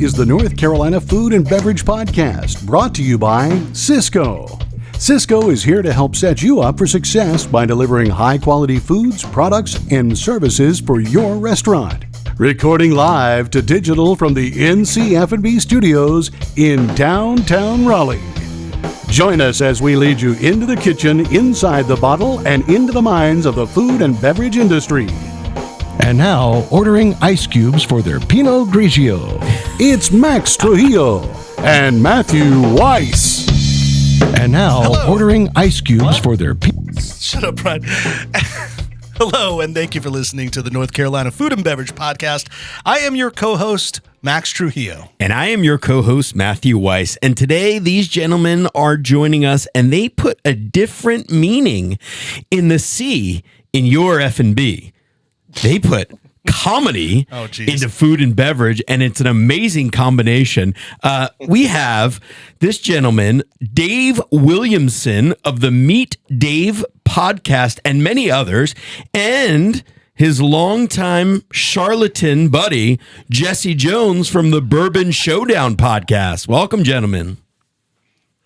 is the North Carolina Food and Beverage Podcast, brought to you by Cisco. Cisco is here to help set you up for success by delivering high-quality foods, products, and services for your restaurant. Recording live to digital from the NCF&B studios in downtown Raleigh. Join us as we lead you into the kitchen, inside the bottle, and into the minds of the food and beverage industry. And now, ordering ice cubes for their Pinot Grigio, it's Max Trujillo and Matthew Weiss. And now, ordering ice cubes for their... Shut up, Brian. Hello, and thank you for listening to the North Carolina Food and Beverage Podcast. I am your co-host, Max Trujillo. And I am your co-host, Matthew Weiss. And today, these gentlemen are joining us, and they put a different meaning in the C in your F&B. They put comedy into food and beverage, and it's an amazing combination. We have this gentleman, Dave Williamson of the Meet Dave podcast and many others, and his longtime charlatan buddy, Jesse Jones from the Bourbon Showdown podcast. Welcome, gentlemen.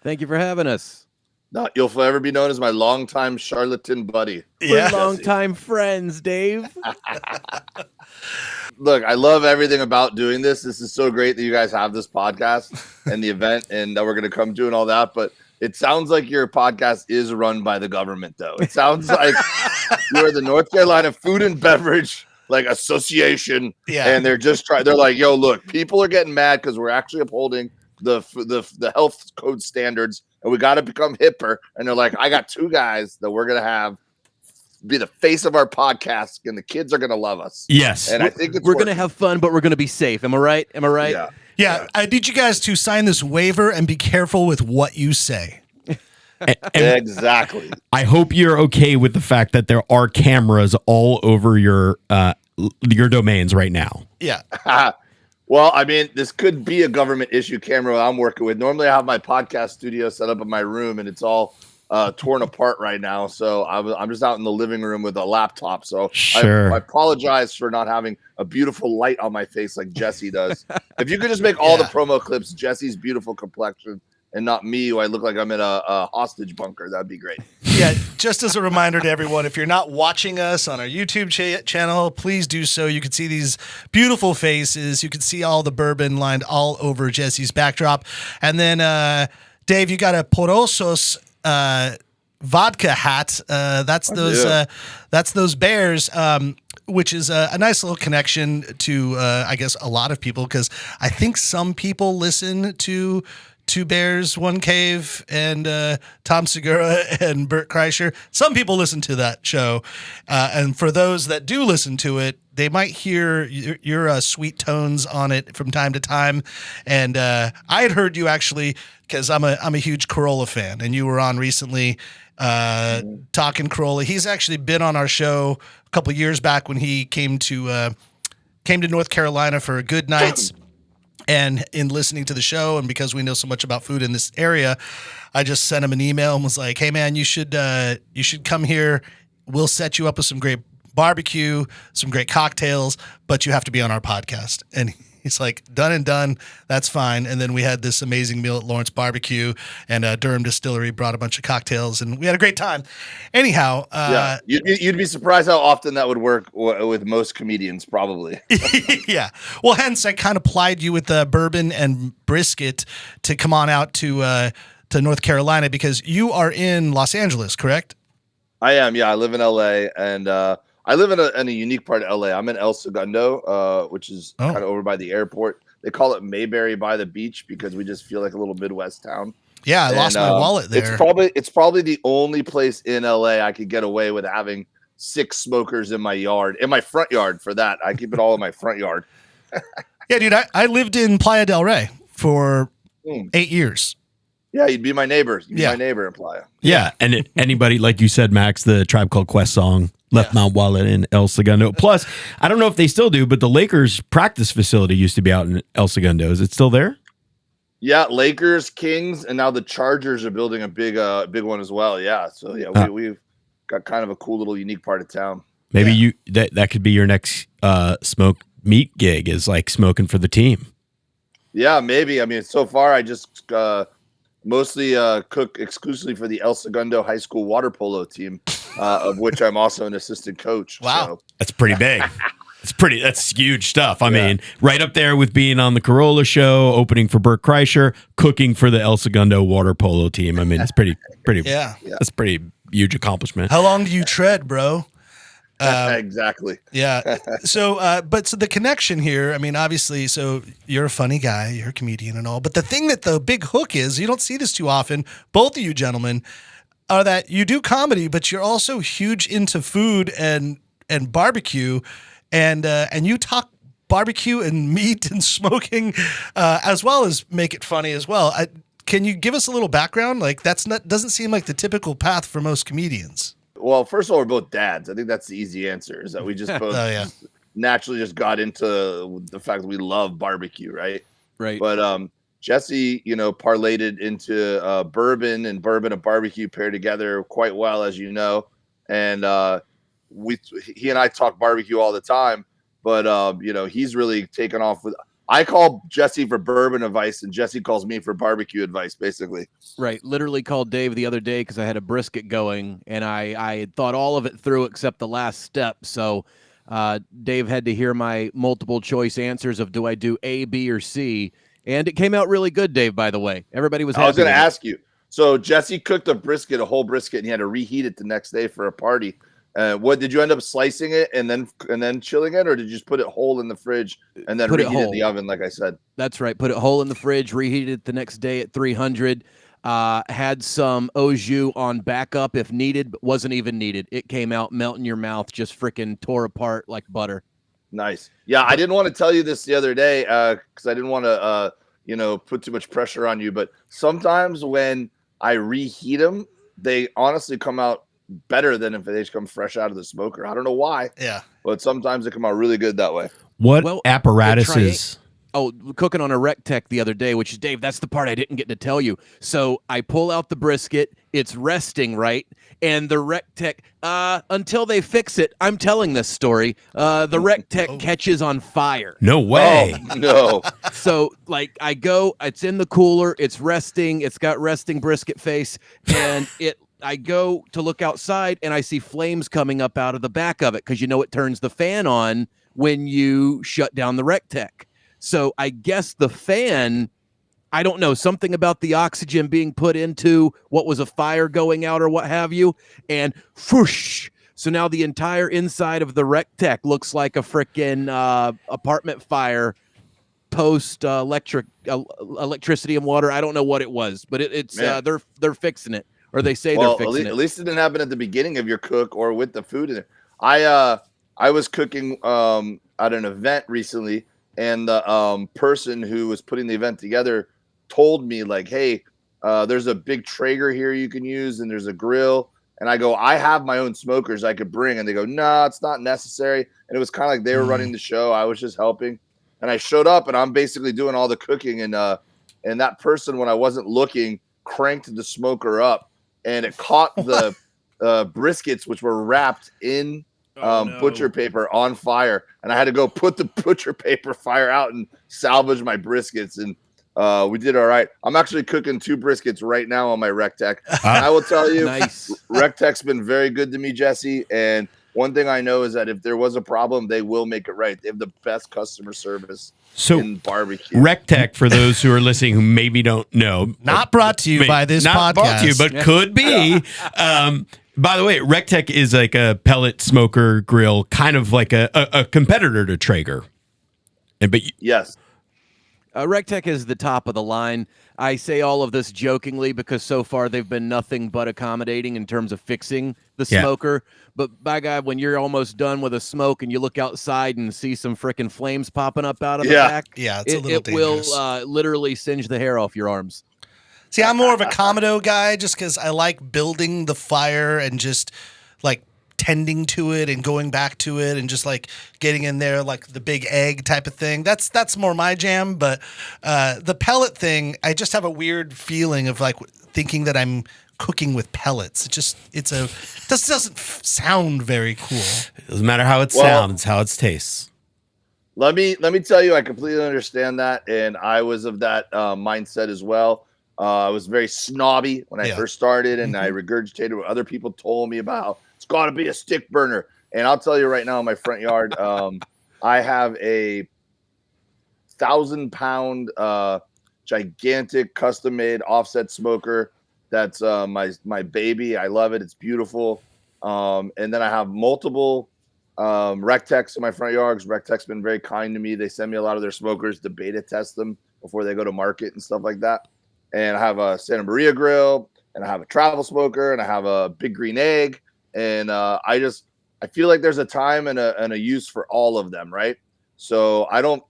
Thank you for having us. No, you'll forever be known as my longtime charlatan buddy. We're longtime friends, Dave. Look, I love everything about doing this. This is so great that you guys have this podcast and the event and that we're going to come to and all that. But it sounds like your podcast is run by the government, though. It sounds like you're the North Carolina Food and Beverage Association. Yeah. And they're just trying. They're like, yo, look, people are getting mad because we're actually upholding the health code standards. And we got to become hipper. And they're like, I got two guys that we're going to have be the face of our podcast, and the kids are going to love us. Yes. And I think we're going to have fun, but we're going to be safe. Am I right? Am I right? Yeah. Yeah. I need you guys to sign this waiver and be careful with what you say. Exactly. I hope you're okay with the fact that there are cameras all over your domains right now. Yeah. Well, I mean, this could be a government issue camera I'm working with. Normally, I have my podcast studio set up in my room, and it's all torn apart right now. So I'm just out in the living room with a laptop. So sure. I apologize for not having a beautiful light on my face like Jesse does. If you could just make all the promo clips Jesse's beautiful complexion and not me, who I look like I'm in a hostage bunker, that'd be great. Yeah, just as a reminder to everyone, if you're not watching us on our YouTube channel, please do so. You can see these beautiful faces. You can see all the bourbon lined all over Jesse's backdrop. And then, Dave, you got a Porosos vodka hat. That's those bears, which is a nice little connection to, I guess, a lot of people, because I think some people listen to Two Bears, One Cave, and Tom Segura and Bert Kreischer. Some people listen to that show. And for those that do listen to it, they might hear your sweet tones on it from time to time. And I had heard you actually, because I'm a huge Corolla fan, and you were on recently talking Corolla. He's actually been on our show a couple of years back when he came to North Carolina for Good Nights. And in listening to the show, and because we know so much about food in this area, I just sent him an email and was like, "Hey man, you should come here. We'll set you up with some great barbecue, some great cocktails, but you have to be on our podcast." And he's like, "Done and done. That's fine." And then we had this amazing meal at Lawrence Barbecue, and Durham Distillery brought a bunch of cocktails, and we had a great time. Anyhow, you'd be surprised how often that would work with most comedians, probably. Yeah. Well, hence I kind of plied you with the bourbon and brisket to come on out to North Carolina, because you are in Los Angeles, correct? I am. Yeah, I live in LA, and I live in a unique part of LA. I'm in El Segundo, which is kind of over by the airport. They call it Mayberry by the beach because we just feel like a little Midwest town. Yeah, I lost my wallet there. It's probably the only place in LA I could get away with having 6 smokers in my yard, in my front yard. For that, I keep it all in my front yard. Yeah, dude, I lived in Playa del Rey for 8 years. Yeah, you'd be my neighbor. You'd be my neighbor in Playa. Yeah, and anybody, like you said, Max, the Tribe Called Quest song, left my wallet in El Segundo. Plus, I don't know if they still do, but the Lakers practice facility used to be out in El Segundo. Is it still there? Yeah, Lakers, Kings, and now the Chargers are building a big one as well. Yeah, so yeah, we've got kind of a cool little unique part of town. Maybe that could be your next smoke meat gig, is like smoking for the team. Yeah, maybe. I mean, so far I just mostly cook exclusively for the El Segundo High School water polo team, of which I'm also an assistant coach. Wow. So. That's pretty big. That's huge stuff. I mean, right up there with being on the Corolla show, opening for Burt Kreischer, cooking for the El Segundo water polo team. I mean, it's pretty, Yeah. that's pretty huge accomplishment. How long do you tread, bro? Exactly. Yeah. So the connection here, I mean, obviously, so you're a funny guy, you're a comedian and all, but the thing that the big hook is, you don't see this too often, both of you gentlemen, are that you do comedy, but you're also huge into food and barbecue, and you talk barbecue and meat and smoking, as well as make it funny as well. Can you give us a little background? Like doesn't seem like the typical path for most comedians. Well, first of all, we're both dads. I think that's the easy answer, is that we just both naturally just got into the fact that we love barbecue, right? Right. But Jesse, parlayed it into bourbon and barbecue pair together quite well, as you know. And he and I talk barbecue all the time, but he's really taken off with. I call Jesse for bourbon advice, and Jesse calls me for barbecue advice, basically. Right. Literally called Dave the other day because I had a brisket going, and I had thought all of it through except the last step. So Dave had to hear my multiple choice answers of do I do A, B, or C, and it came out really good, Dave, by the way. Everybody was happy. I was going to ask you. So Jesse cooked a whole brisket, and he had to reheat it the next day for a party. What did you end up slicing it and then chilling it, or did you just put it whole in the fridge and then reheat it in the oven, like I said? That's right. Put it whole in the fridge, reheated it the next day at 300. Had some au jus on backup if needed, but wasn't even needed. It came out, melt in your mouth, just freaking tore apart like butter. Nice. Yeah, I didn't want to tell you this the other day because I didn't want to put too much pressure on you. But sometimes when I reheat them, they honestly come out better than if they just come fresh out of the smoker. I don't know why. Yeah. But sometimes they come out really good that way. What apparatuses? Cooking on a Rectech the other day, which is, Dave, that's the part I didn't get to tell you. So I pull out the brisket. It's resting, right? And the Rectech, until they fix it, I'm telling this story, the Rectech catches on fire. No way. Oh, no. So, I go, it's in the cooler. It's resting. It's got resting brisket face. And I go to look outside, and I see flames coming up out of the back of it because it turns the fan on when you shut down the Rectech. So I guess the fan, I don't know, something about the oxygen being put into what was a fire going out or what have you, and whoosh. So now the entire inside of the Rectech looks like a freaking apartment fire post electricity and water. I don't know what it was, but it's they're fixing it. Or they say they're fixing it. At least it didn't happen at the beginning of your cook or with the food in it. I was cooking at an event recently, and the person who was putting the event together told me, like, hey, there's a big Traeger here you can use, and there's a grill. And I go, I have my own smokers I could bring. And they go, no, it's not necessary. And it was kind of like they were running the show. I was just helping. And I showed up, and I'm basically doing all the cooking. And that person, when I wasn't looking, cranked the smoker up. And it caught the briskets, which were wrapped in butcher paper, on fire. And I had to go put the butcher paper fire out and salvage my briskets. And we did all right. I'm actually cooking 2 briskets right now on my Rectech. And I will tell you, Nice. Rectech's been very good to me, Jesse. And one thing I know is that if there was a problem, they will make it right. They have the best customer service in barbecue. Rectech, for those who are listening who maybe don't know, Not brought to you by this not podcast. brought to you, but could be. By the way, Rectech is like a pellet smoker grill, kind of like a competitor to Traeger. Yes. Rectech is the top of the line. I say all of this jokingly because so far they've been nothing but accommodating in terms of fixing the smoker. But by God, when you're almost done with a smoke and you look outside and see some freaking flames popping up out of the back, it's a little dangerous. Will literally singe the hair off your arms. See, I'm more of a Commodore guy just because I like building the fire and just like tending to it and going back to it and just like getting in there like the big egg type of thing. That's more my jam. But the pellet thing, I just have a weird feeling of like thinking that I'm cooking with pellets. This doesn't sound very cool. It doesn't matter how it sounds, it's how it tastes. Let me tell you, I completely understand that, and I was of that mindset as well. I was very snobby when I first started, and I regurgitated what other people told me about. It's got to be a stick burner, and I'll tell you right now, in my front yard, I have a 1,000-pound gigantic custom-made offset smoker. That's my baby. I love it. It's beautiful. And then I have multiple Rectex in my front yard. Rectex been very kind to me. They send me a lot of their smokers to beta test them before they go to market and stuff like that. And I have a Santa Maria grill, and I have a travel smoker, and I have a big green egg. And I feel like there's a time and a use for all of them, right? So I don't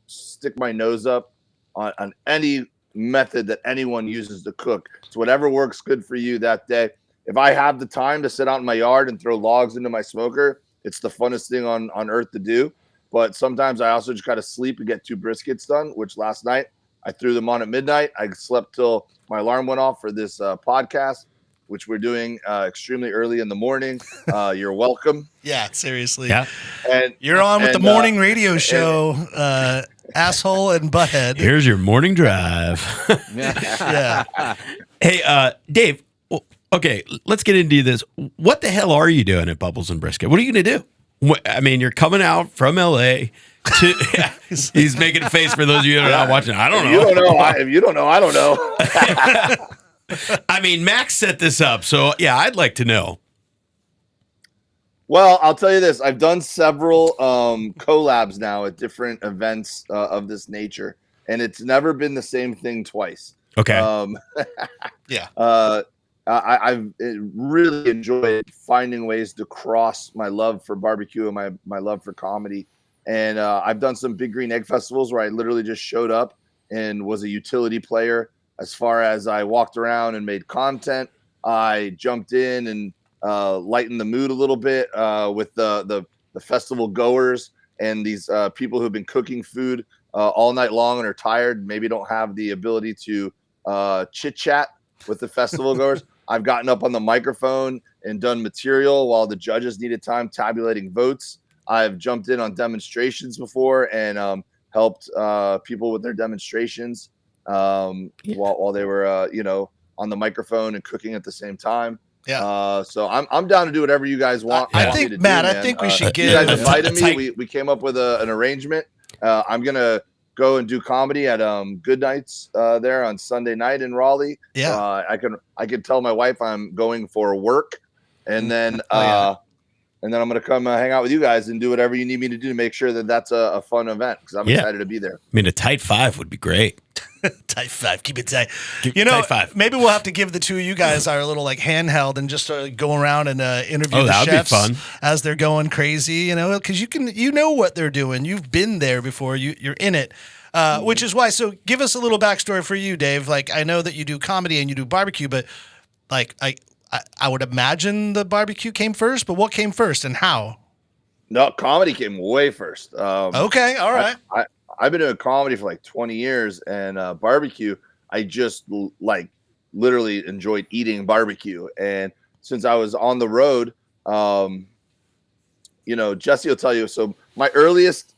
stick my nose up on any method that anyone uses to cook. It's whatever works good for you that day. If I have the time to sit out in my yard and throw logs into my smoker, it's the funnest thing on earth to do. But sometimes I also just got to sleep and get 2 briskets done, which last night I threw them on at midnight. I slept till my alarm went off for this podcast, which we're doing extremely early in the morning. You're welcome. Yeah, seriously. Yeah. And you're on with the morning radio show, asshole and butthead. Here's your morning drive. Yeah. Hey, Dave. Okay, let's get into this. What the hell are you doing at Bubbles and Brisket? What are you going to do? I mean, you're coming out from LA. He's making a face for those of you that are not watching. I don't know. If you don't know, I don't know. I mean, Max set this up, so yeah, I'd like to know. Well, I'll tell you this. I've done several collabs now at different events of this nature, and it's never been the same thing twice. Okay. Yeah. I've really enjoyed finding ways to cross my love for barbecue and my love for comedy. And I've done some Big Green Egg festivals where I literally just showed up and was a utility player. As far as I walked around and made content, I jumped in and lightened the mood a little bit with the festival goers and these people who've been cooking food all night long and are tired, maybe don't have the ability to chit chat with the festival goers. I've gotten up on the microphone and done material while the judges needed time tabulating votes. I've jumped in on demonstrations before and helped people with their demonstrations while they were, on the microphone and cooking at the same time. Yeah. So I'm down to do whatever you guys want. I think, Matt, I think we should you get. guys invited me. We came up with an arrangement. I'm gonna go and do comedy at Good Nights there on Sunday night in Raleigh. Yeah. I can tell my wife I'm going for work, and then and then I'm gonna come hang out with you guys and do whatever you need me to do to make sure that that's a fun event because I'm excited to be there. I mean, a tight 5 would be great. Tight 5, keep it tight. Tight 5. Maybe we'll have to give the two of you guys our little like handheld and just go around and interview the that would chefs be fun. as they're going crazy. Because you know what they're doing. You've been there before. You're in it. Which is why. So give us a little backstory for you, Dave. Like I know that you do comedy and you do barbecue, but like I would imagine the barbecue came first. But what came first and how? No, comedy came way first. Okay, all right. I've been doing comedy for like 20 years, and barbecue, I just literally enjoyed eating barbecue. And since I was on the road, Jesse will tell you. So my earliest,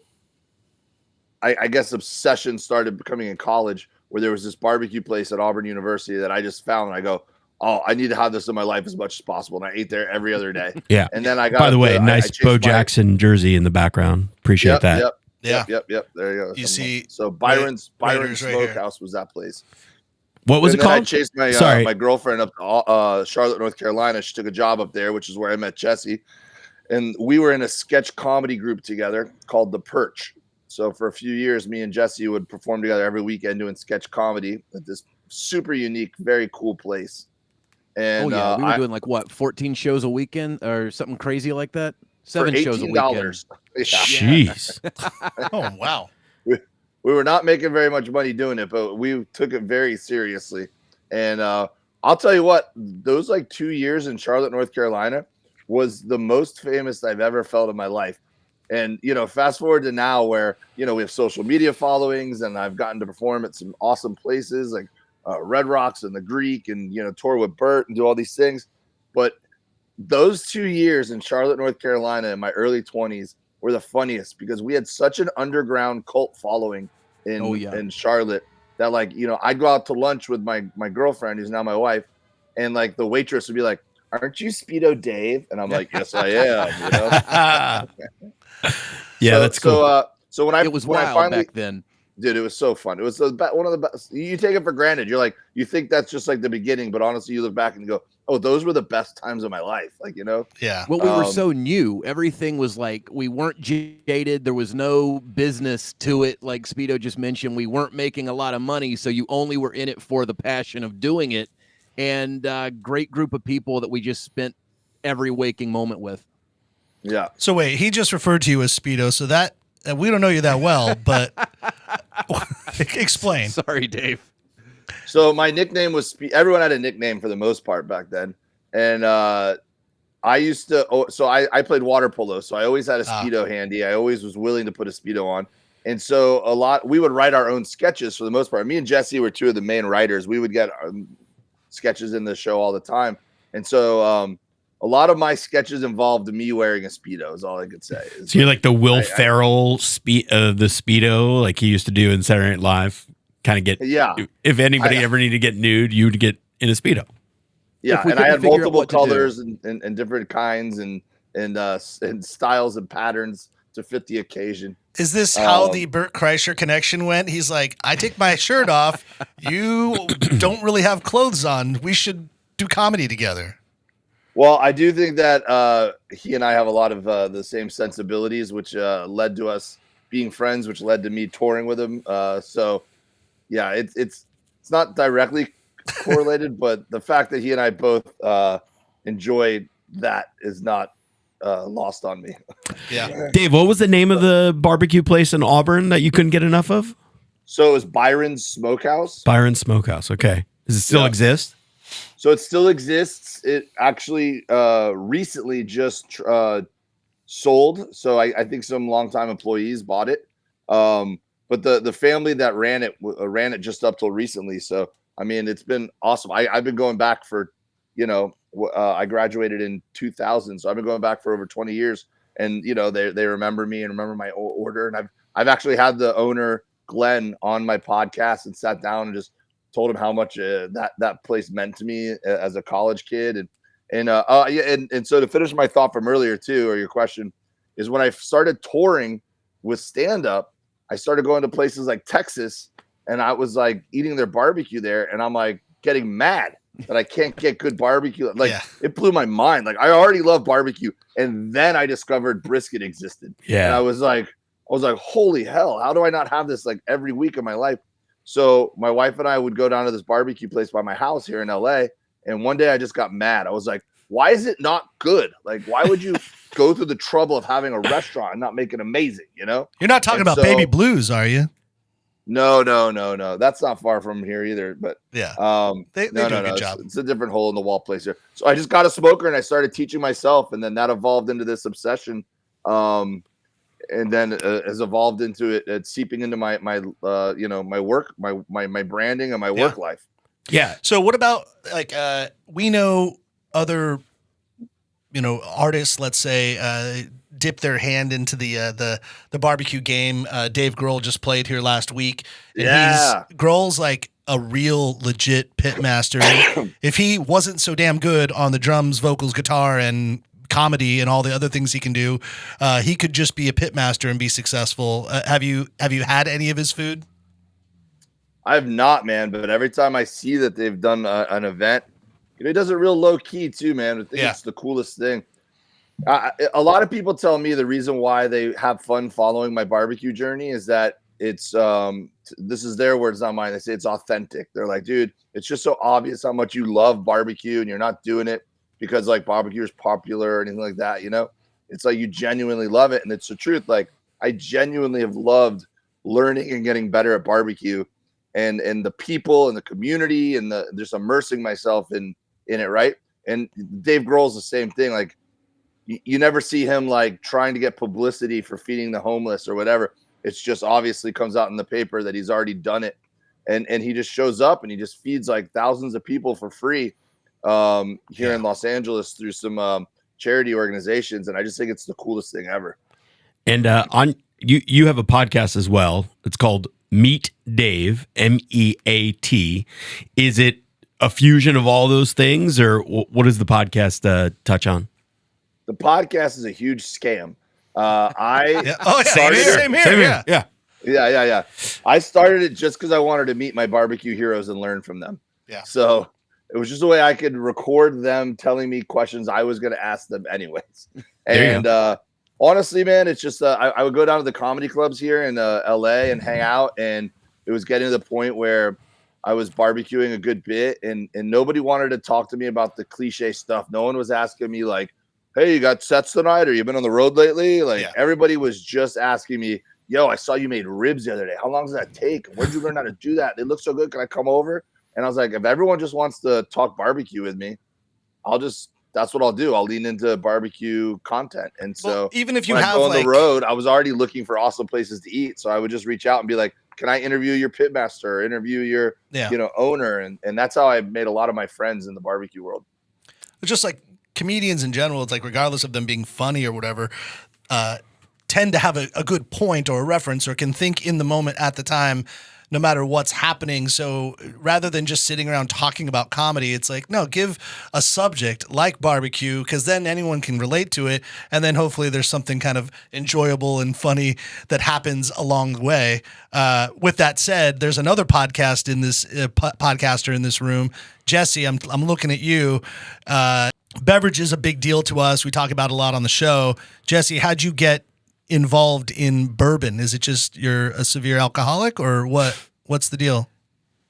I guess, obsession started becoming in college, where there was this barbecue place at Auburn University that I just found, and I go, oh, I need to have this in my life as much as possible. And I ate there every other day. Yeah. And then I got. By the way, nice Bo Jackson jersey in the background. Appreciate that. Yep. Yeah. Yep. There you go. You see, so Byron's Raiders Smokehouse was that place. What was it called? I chased my my girlfriend up to Charlotte, North Carolina. She took a job up there, which is where I met Jesse. And we were in a sketch comedy group together called The Perch. So for a few years, me and Jesse would perform together every weekend doing sketch comedy at this super unique, very cool place. And we were doing 14 shows a weekend or something crazy like that. 7 shows a weekend. Yeah. Jeez. Oh wow. We were not making very much money doing it, but we took it very seriously. And I'll tell you what, those 2 years in Charlotte, North Carolina was the most famous I've ever felt in my life. And, fast forward to now where, we have social media followings and I've gotten to perform at some awesome places like Red Rocks and the Greek and, tour with Bert and do all these things. But those 2 years in Charlotte, North Carolina in my early 20s were the funniest because we had such an underground cult following in Charlotte that, like, you know, I'd go out to lunch with my girlfriend, who's now my wife, and like the waitress would be like, "Aren't you Speedo Dave?" And I'm like, "Yes, I am." You know? Yeah, that's cool. So when it was wild back then. Dude, it was so fun. It was one of the best. You take it for granted. You're like, you think that's just like the beginning, but honestly, you look back and you go, "Oh, those were the best times of my life." Like, you know? Yeah. Well, we were so new. Everything was like, we weren't jaded. There was no business to it. Like Speedo just mentioned, we weren't making a lot of money, so you only were in it for the passion of doing it. And great group of people that we just spent every waking moment with. Yeah. So wait, he just referred to you as Speedo, so that we don't know you that well, but explain. Sorry, Dave. So my nickname was everyone had a nickname for the most part back then. And I used to, I played water polo. So I always had a Speedo handy. I always was willing to put a Speedo on. And so we would write our own sketches for the most part. Me and Jesse were two of the main writers. We would get sketches in the show all the time. And so a lot of my sketches involved me wearing a Speedo is all I could say. So you're like the Will Ferrell the Speedo, like he used to do in Saturday Night Live. Kind of get, if anybody ever needed to get nude, you'd get in a Speedo. Yeah, and I had multiple colors and different kinds and styles and patterns to fit the occasion. Is this how the Burt Kreischer connection went? He's like, I take my shirt off. You don't really have clothes on. We should do comedy together. Well, I do think that he and I have a lot of the same sensibilities, which led to us being friends, which led to me touring with him. So, yeah, it's not directly correlated, but the fact that he and I both enjoy that is not lost on me. Yeah. Dave, what was the name of the barbecue place in Auburn that you couldn't get enough of? So it was Byron's Smokehouse. Byron's Smokehouse. Okay. Does it still exist? So it still exists. It actually recently just sold. So I think some longtime employees bought it. But the family that ran it just up till recently. So, I mean, it's been awesome. I've been going back for, you know, I graduated in 2000. So I've been going back for over 20 years. And, you know, they remember me and remember my order. And I've actually had the owner, Glenn, on my podcast and sat down and just told him how much that place meant to me as a college kid. And so to finish my thought from earlier too, or your question, is when I started touring with stand-up, I started going to places like Texas, and I was like eating their barbecue there, and I'm like getting mad that I can't get good barbecue. Like it blew my mind. Like I already love barbecue, and then I discovered brisket existed. Yeah, and I was like, holy hell, how do I not have this like every week of my life? So my wife and I would go down to this barbecue place by my house here in LA. And one day I just got mad. I was like, why is it not good? Like, why would you go through the trouble of having a restaurant and not make it amazing? You know, you're not talking about Baby Blues, are you? No. That's not far from here either. But yeah, they do a good job. It's a different hole in the wall place here. So I just got a smoker and I started teaching myself. And then that evolved into this obsession. And then has evolved into it seeping into my work, my branding and my work life. Yeah. So what about like we know other artists, let's say, dip their hand into the barbecue game. Dave Grohl just played here last week. And Grohl's like a real legit pit master. If he wasn't so damn good on the drums, vocals, guitar, and comedy and all the other things he can do, he could just be a pit master and be successful. Have you had any of his food? I have not, man, but every time I see that they've done an event, he does it real low key too, man. I think it's the coolest thing. A lot of people tell me the reason why they have fun following my barbecue journey is that it's this is their words, not mine. They say it's authentic. They're like, dude, it's just so obvious how much you love barbecue and you're not doing it because like barbecue is popular or anything like that, you know? It's like you genuinely love it. And it's the truth. Like I genuinely have loved learning and getting better at barbecue and the people and the community and just immersing myself in it, right? And Dave Grohl's the same thing. Like you never see him like trying to get publicity for feeding the homeless or whatever. It's just obviously comes out in the paper that he's already done it. And he just shows up and he just feeds like thousands of people for free here in Los Angeles through some charity organizations. And I just think it's the coolest thing ever. And on you have a podcast as well. It's called Meet Dave, MEAT. Is it a fusion of all those things, or what does the podcast touch on? The podcast is a huge scam. I Yeah. Oh, yeah. started Same it. here. Yeah. Yeah. I started it just because I wanted to meet my barbecue heroes and learn from them. Yeah. So it was just a way I could record them telling me questions I was going to ask them anyways. And honestly, man, it's just I would go down to the comedy clubs here in LA and hang out, and it was getting to the point where I was barbecuing a good bit, and nobody wanted to talk to me about the cliche stuff. No one was asking me like, hey, you got sets tonight, or you been on the road lately? Like everybody was just asking me, yo, I saw you made ribs the other day. How long does that take? Where'd you learn how to do that? They look so good. Can I come over? And I was like, if everyone just wants to talk barbecue with me, that's what I'll do. I'll lean into barbecue content. And so even if you when I have go on the road, I was already looking for awesome places to eat. So I would just reach out and be like, can I interview your pitmaster or interview your, owner? And that's how I made a lot of my friends in the barbecue world. It's just like comedians in general, it's like regardless of them being funny or whatever, tend to have a good point or a reference or can think in the moment at the time, no matter what's happening. So rather than just sitting around talking about comedy, it's like, no, give a subject like barbecue, because then anyone can relate to it. And then hopefully there's something kind of enjoyable and funny that happens along the way. With that said, there's another podcast in this podcaster in this room. Jesse, I'm looking at you. Beverage is a big deal to us. We talk about it a lot on the show. Jesse, how'd you get involved in bourbon? Is it just you're a severe alcoholic, or what's the deal?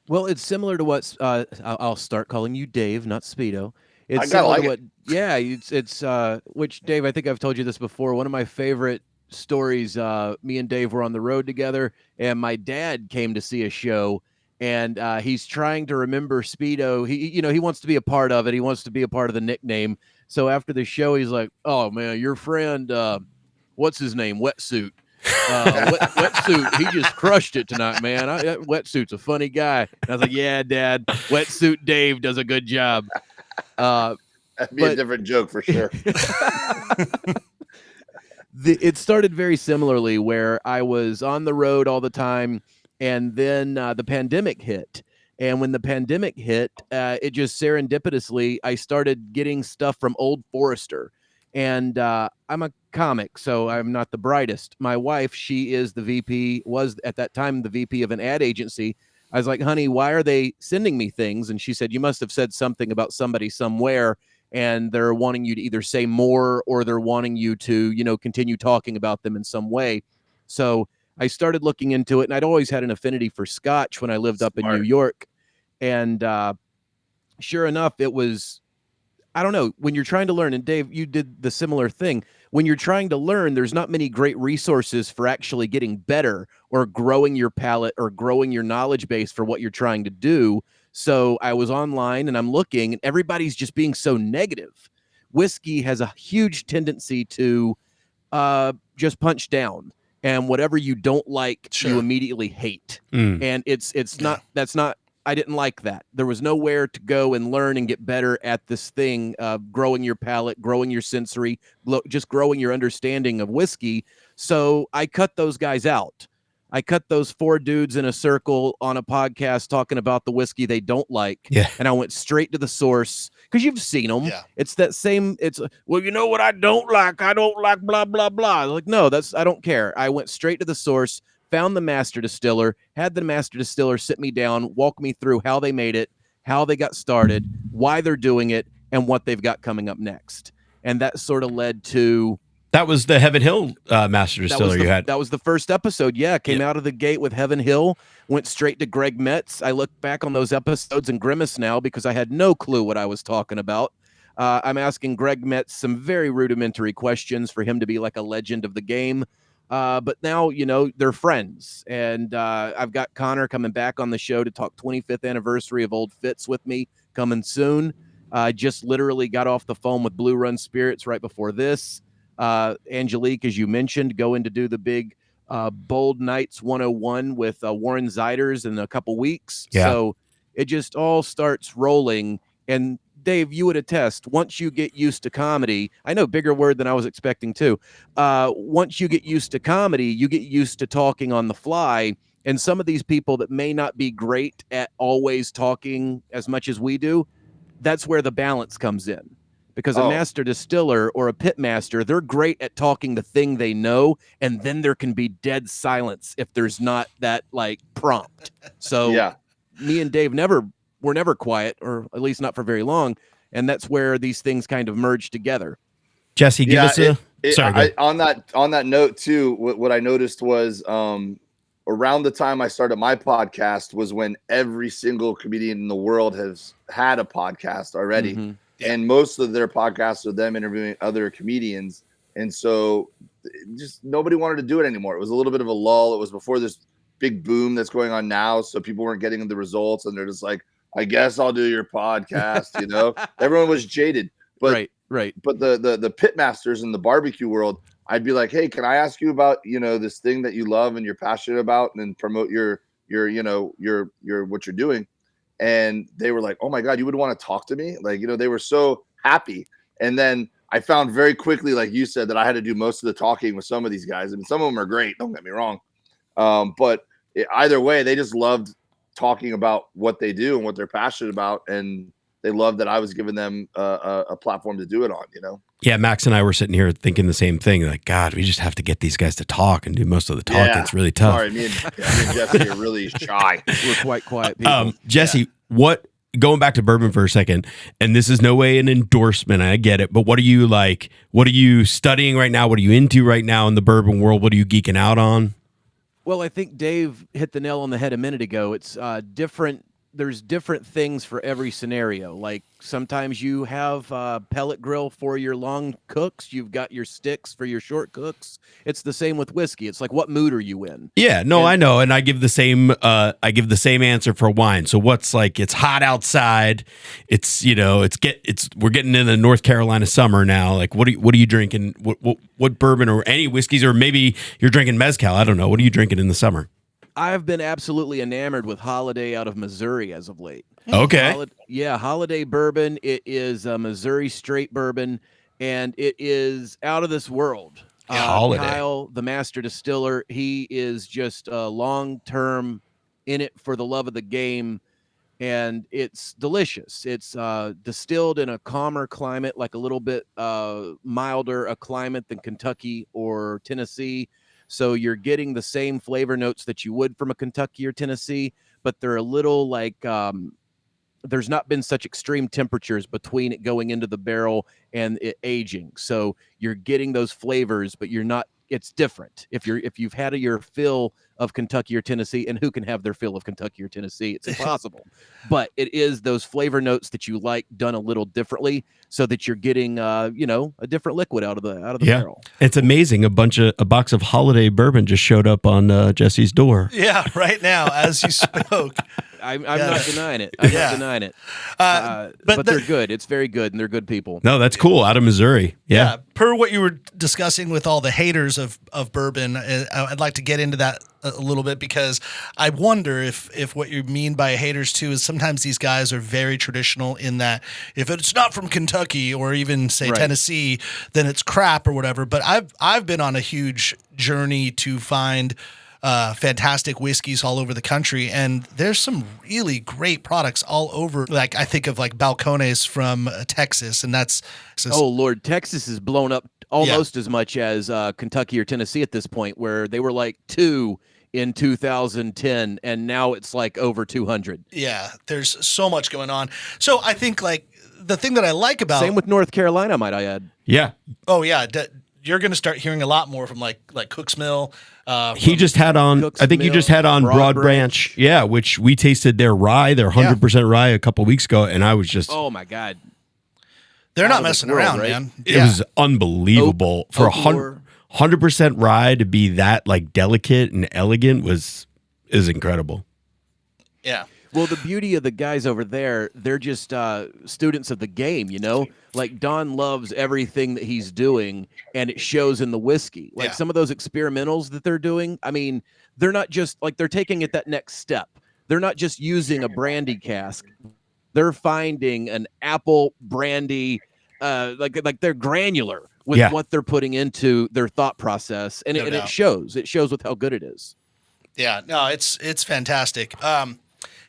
Well, it's similar to what I'll start calling you Dave, not Speedo. It's similar to what, it's which, Dave, I think I've told you this before. One of my favorite stories, me and Dave were on the road together, and my dad came to see a show, and he's trying to remember Speedo. He wants to be a part of it. He wants to be a part of the nickname. So after the show, he's like, oh man, your friend, what's his name? Wetsuit. Wetsuit. He just crushed it tonight, man. Wetsuit's a funny guy. And I was like, yeah, Dad. Wetsuit Dave does a good job. That'd be a different joke for sure. It started very similarly, where I was on the road all the time, and then the pandemic hit. And when the pandemic hit, it just serendipitously, I started getting stuff from Old Forester. And I'm a comic, so I'm not the brightest. My wife, she is the VP, was at that time the VP of an ad agency. I was like, honey, why are they sending me things? And she said, you must have said something about somebody somewhere, and they're wanting you to either say more, or they're wanting you to, continue talking about them in some way. So I started looking into it, and I'd always had an affinity for Scotch when I lived up in New York. And sure enough, it was, I don't know, when you're trying to learn, and Dave, you did the similar thing. When you're trying to learn, there's not many great resources for actually getting better or growing your palate or growing your knowledge base for what you're trying to do. So I was online and I'm looking, and everybody's just being so negative. Whiskey has a huge tendency to just punch down, and whatever you don't like, you immediately hate. And that's not, I didn't like that. There was nowhere to go and learn and get better at this thing of growing your palate, growing your sensory, just growing your understanding of whiskey. So I cut those guys out. I cut those four dudes in a circle on a podcast talking about the whiskey they don't like. Yeah. And I went straight to the source, because you've seen them. Yeah. It's that same, well, you know what I don't like? I don't like blah, blah, blah. Like, no, I don't care. I went straight to the source. Found the master distiller, had the master distiller sit me down, walk me through how they made it, how they got started, why they're doing it, and what they've got coming up next. And that sort of led to... That was the Heaven Hill master distiller you had. That was the first episode. Yeah, came out of the gate with Heaven Hill, went straight to Greg Metz. I look back on those episodes and grimace now, because I had no clue what I was talking about. I'm asking Greg Metz some very rudimentary questions for him to be like a legend of the game. But now, they're friends, and I've got Connor coming back on the show to talk 25th anniversary of Old Fitz with me, coming soon. I just literally got off the phone with Blue Run Spirits right before this. Angelique, as you mentioned, going to do the big Bold Nights 101 with Warren Zeiders in a couple weeks. Yeah. So it just all starts rolling, and Dave, you would attest, once you get used to comedy, I know, bigger word than I was expecting too. Once you get used to comedy, you get used to talking on the fly. And some of these people that may not be great at always talking as much as we do, that's where the balance comes in. Because a master distiller or a pit master, they're great at talking the thing they know, and then there can be dead silence if there's not that like prompt. So me and Dave were never quiet, or at least not for very long, and that's where these things kind of merge together. Jesse, give us a sorry. On that note too, what I noticed was around the time I started my podcast was when every single comedian in the world has had a podcast already. Mm-hmm. And most of their podcasts are them interviewing other comedians. And so just nobody wanted to do it anymore. It was a little bit of a lull. It was before this big boom that's going on now. So people weren't getting the results, and they're just like, I guess I'll do your podcast, you know. Everyone was jaded. But right. But the pit masters in the barbecue world, I'd be like, hey, can I ask you about, you know, this thing that you love and you're passionate about, and promote your you know, your what you're doing? And they were like, oh my God, you would want to talk to me? Like, you know, they were so happy. And then I found very quickly, like you said, that I had to do most of the talking with some of these guys. I mean, some of them are great, don't get me wrong. But either way, they just loved talking about what they do and what they're passionate about. And they loved that I was giving them a platform to do it on, you know? Yeah, Max and I were sitting here thinking the same thing. Like, God, we just have to get these guys to talk and do most of the talking. Yeah. It's really tough. Sorry, me and Jesse are really shy. We're quite quiet people. Jesse, going back to bourbon for a second, and this is no way an endorsement, I get it, but what are you like? What are you studying right now? What are you into right now in the bourbon world? What are you geeking out on? Well, I think Dave hit the nail on the head a minute ago. It's different. There's different things for every scenario. Like sometimes you have a pellet grill for your long cooks. You've got your sticks for your short cooks. It's the same with whiskey. It's like, what mood are you in? Yeah, no, I know. And I give the same answer for wine. So what's like, it's hot outside. It's, you know, we're getting in the North Carolina summer now. Like, what are you drinking? What bourbon or any whiskeys, or maybe you're drinking mezcal. I don't know. What are you drinking in the summer? I've been absolutely enamored with Holiday out of Missouri as of late. Okay. Holiday bourbon. It is a Missouri straight bourbon, and it is out of this world. Holiday. Kyle, the master distiller, he is just long-term in it for the love of the game, and it's delicious. It's distilled in a calmer climate, like a little bit milder a climate than Kentucky or Tennessee. So you're getting the same flavor notes that you would from a Kentucky or Tennessee, but they're a little like there's not been such extreme temperatures between it going into the barrel and it aging. So you're getting those flavors, but you're not. It's different if you've had your fill of Kentucky or Tennessee, and who can have their fill of Kentucky or Tennessee? It's impossible. But it is those flavor notes that you like done a little differently, so that you're getting a different liquid out of the barrel. It's amazing. A box of Holiday bourbon just showed up on Jesse's door. Yeah, right now as you spoke. I'm not denying it. I'm not denying it. But they're good. It's very good, and they're good people. No, that's cool. Out of Missouri. Yeah. Per what you were discussing with all the haters of bourbon, I'd like to get into that a little bit, because I wonder if what you mean by haters too is sometimes these guys are very traditional in that if it's not from Kentucky or even say Tennessee, then it's crap or whatever. But I've been on a huge journey to find fantastic whiskeys all over the country, and there's some really great products all over. Like I think of like Balcones from Texas, and that's oh Lord, Texas is blown up almost as much as Kentucky or Tennessee at this point, where they were like 2 in 2010, and now it's like over 200. Yeah, there's so much going on. So I think like the thing that I like about same with North Carolina, might I add? Yeah. Oh yeah. You're going to start hearing a lot more from like Cook's Mill. He just had on, I think you just had on Broad Branch. Yeah, which we tasted their rye, their 100% rye a couple weeks ago, and I was just, oh my God. They're not messing around, right? Man. It was unbelievable. For 100% rye to be that like delicate and elegant is incredible. Yeah. Well, the beauty of the guys over there, they're just students of the game, you know? Like Don loves everything that he's doing, and it shows in the whiskey. Like some of those experimentals that they're doing, I mean, they're not just like they're taking it that next step. They're not just using a brandy cask. they're finding an apple brandy, like they're granular with Yeah. what they're putting into their thought process, and, No it doubt. shows. It shows with how good it is. Yeah, no, it's fantastic.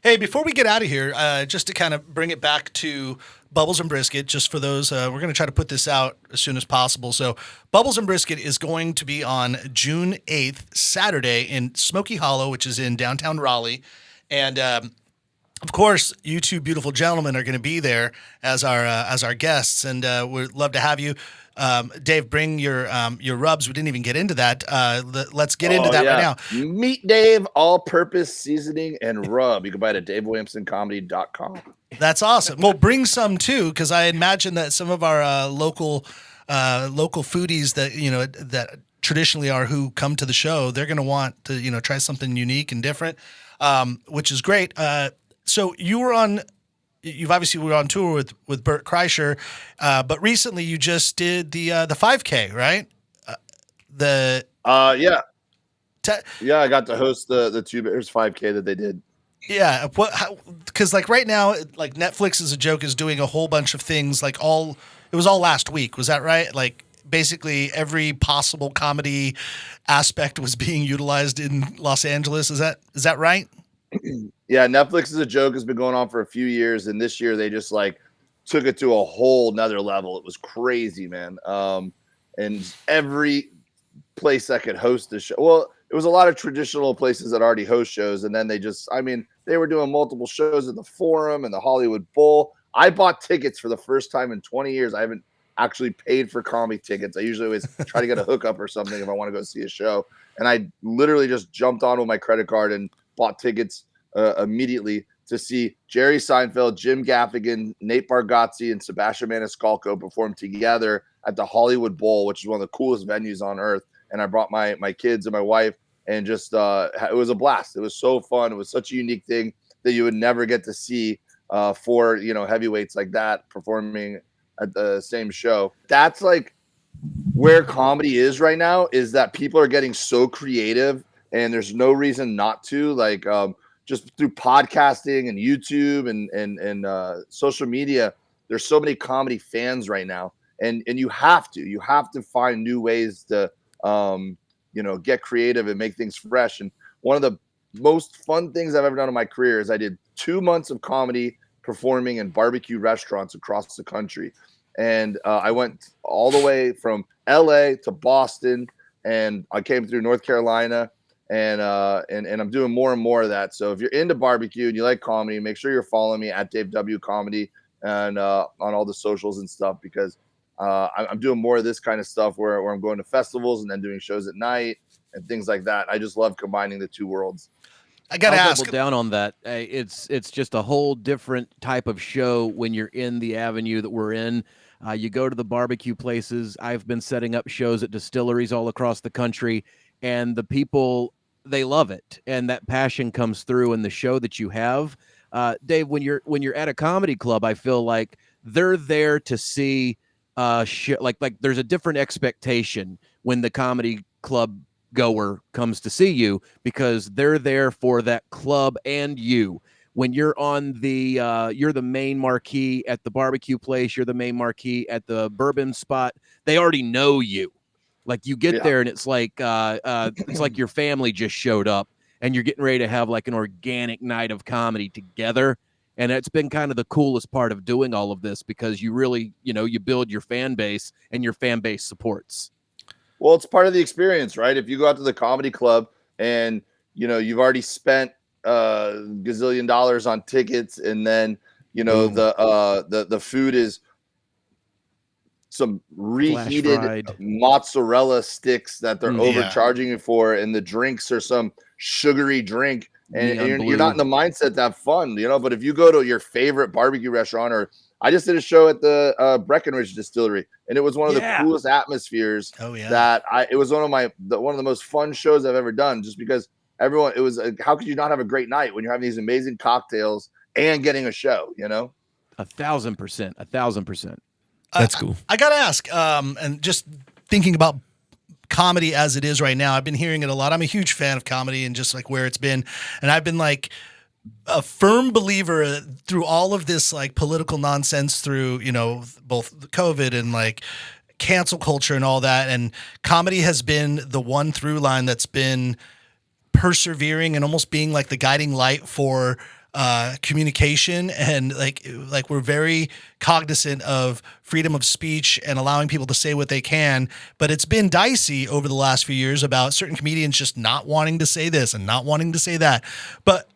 Hey, before we get out of here, just to kind of bring it back to Bubbles and Brisket, just for those, we're going to try to put this out as soon as possible. So Bubbles and Brisket is going to be on June 8th, Saturday, in Smoky Hollow, which is in downtown Raleigh. And of course, you two beautiful gentlemen are going to be there as our guests, and we'd love to have you. Dave, bring your rubs. We didn't even get into that. Let's get into that right now. Meet Dave, all-purpose seasoning and rub. You can buy it at DaveWilliamsonComedy.com. That's awesome. Well, bring some too, because I imagine that some of our local foodies that traditionally are who come to the show, they're going to want to try something unique and different, which is great. So you've obviously were on tour with Bert Kreischer, but recently you just did the 5K, right? Yeah, I got to host the Two Bears 5K that they did. Yeah, because like right now, like Netflix as a joke is doing a whole bunch of things. Like it was all last week. Was that right? Like basically every possible comedy aspect was being utilized in Los Angeles. Is that right? Yeah, Netflix is a joke has been going on for a few years, and this year they just like took it to a whole nother level. It was crazy, man. And every place that could host the show. Well, it was a lot of traditional places that already host shows, and then they were doing multiple shows at the Forum and the Hollywood Bowl. I bought tickets for the first time in 20 years. I haven't actually paid for comedy tickets. I usually always try to get a hookup or something if I want to go see a show. And I literally just jumped on with my credit card and bought tickets immediately to see Jerry Seinfeld, Jim Gaffigan, Nate Bargatze, and Sebastian Maniscalco perform together at the Hollywood Bowl, which is one of the coolest venues on earth. And I brought my kids and my wife, and just it was a blast. It was so fun. It was such a unique thing that you would never get to see for heavyweights like that performing at the same show. That's like where comedy is right now, is that people are getting so creative, and there's no reason not to. Like just through podcasting and YouTube and social media, there's so many comedy fans right now, and you have to find new ways to get creative and make things fresh. And one of the most fun things I've ever done in my career is I did 2 months of comedy performing in barbecue restaurants across the country. And I went all the way from LA to Boston, and I came through North Carolina, and I'm doing more and more of that. So if you're into barbecue and you like comedy, make sure you're following me at Dave W Comedy and on all the socials and stuff, because I'm doing more of this kind of stuff where I'm going to festivals and then doing shows at night and things like that. I just love combining the two worlds. I gotta I'll ask. double down on that. It's just a whole different type of show when you're in the avenue that we're in. You go to the barbecue places. I've been setting up shows at distilleries all across the country, and the people, they love it, and that passion comes through in the show that you have. Dave, when you're at a comedy club, I feel like they're there to see like there's a different expectation when the comedy club goer comes to see you, because they're there for that club and you. When you're on you're the main marquee at the barbecue place, you're the main marquee at the bourbon spot, they already know you. Like you get there and it's like your family just showed up, and you're getting ready to have like an organic night of comedy together. And it's been kind of the coolest part of doing all of this, because you really, you build your fan base, and your fan base supports. Well, it's part of the experience, right? If you go out to the comedy club and, you've already spent gazillion dollars on tickets, and then, the food is some reheated mozzarella sticks that they're overcharging you for, and the drinks are some sugary drink, and you're not in the mindset to have fun, but if you go to your favorite barbecue restaurant, or I just did a show at the Breckenridge Distillery, and it was one of the coolest atmospheres. It was one of the most fun shows I've ever done, just because everyone, it was how could you not have a great night when you're having these amazing cocktails and getting a show, 1,000%. That's cool. I gotta ask, and just thinking about comedy as it is right now, I've been hearing it a lot. I'm a huge fan of comedy and just like where it's been, and I've been like a firm believer through all of this like political nonsense, through both the COVID and like cancel culture and all that, and comedy has been the one through line that's been persevering and almost being like the guiding light for communication, and like we're very cognizant of freedom of speech and allowing people to say what they can. But it's been dicey over the last few years about certain comedians just not wanting to say this and not wanting to say that. But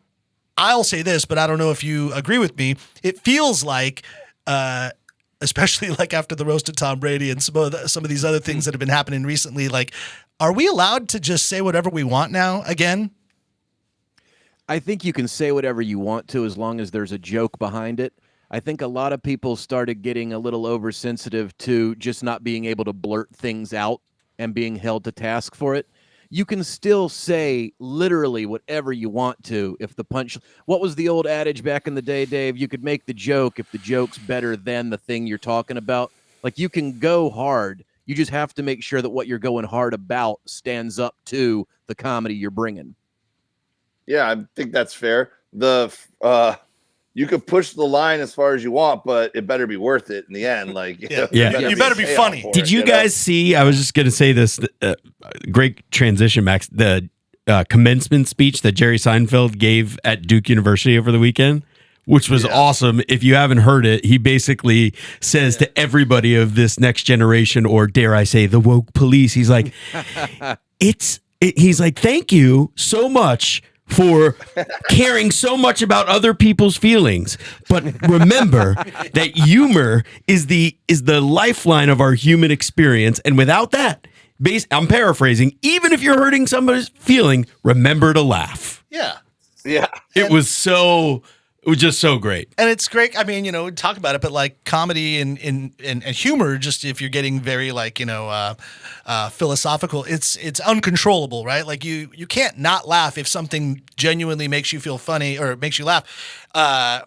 I'll say this, but I don't know if you agree with me. It feels like, especially like after the roast of Tom Brady and some of these other things that have been happening recently, like, are we allowed to just say whatever we want now again? I think you can say whatever you want to as long as there's a joke behind it. I think a lot of people started getting a little oversensitive to just not being able to blurt things out and being held to task for it. You can still say literally whatever you want to if the punch. What was the old adage back in the day, Dave? You could make the joke if the joke's better than the thing you're talking about. Like, you can go hard. You just have to make sure that what you're going hard about stands up to the comedy you're bringing. Yeah, I think that's fair. You could push the line as far as you want, but it better be worth it in the end. Like, you better be funny. Did you guys see? I was just going to say this. Great transition, Max. The commencement speech that Jerry Seinfeld gave at Duke University over the weekend, which was awesome. If you haven't heard it, he basically says to everybody of this next generation, or dare I say, the woke police, he's like, he's like, thank you so much for caring so much about other people's feelings. But remember that humor is the lifeline of our human experience. And without that, I'm paraphrasing, even if you're hurting somebody's feeling, remember to laugh. Yeah. Yeah. It was just so great. And it's great. I mean, we talk about it, but like comedy and humor, just if you're getting very like, philosophical, it's uncontrollable, right? Like you can't not laugh if something genuinely makes you feel funny or makes you laugh,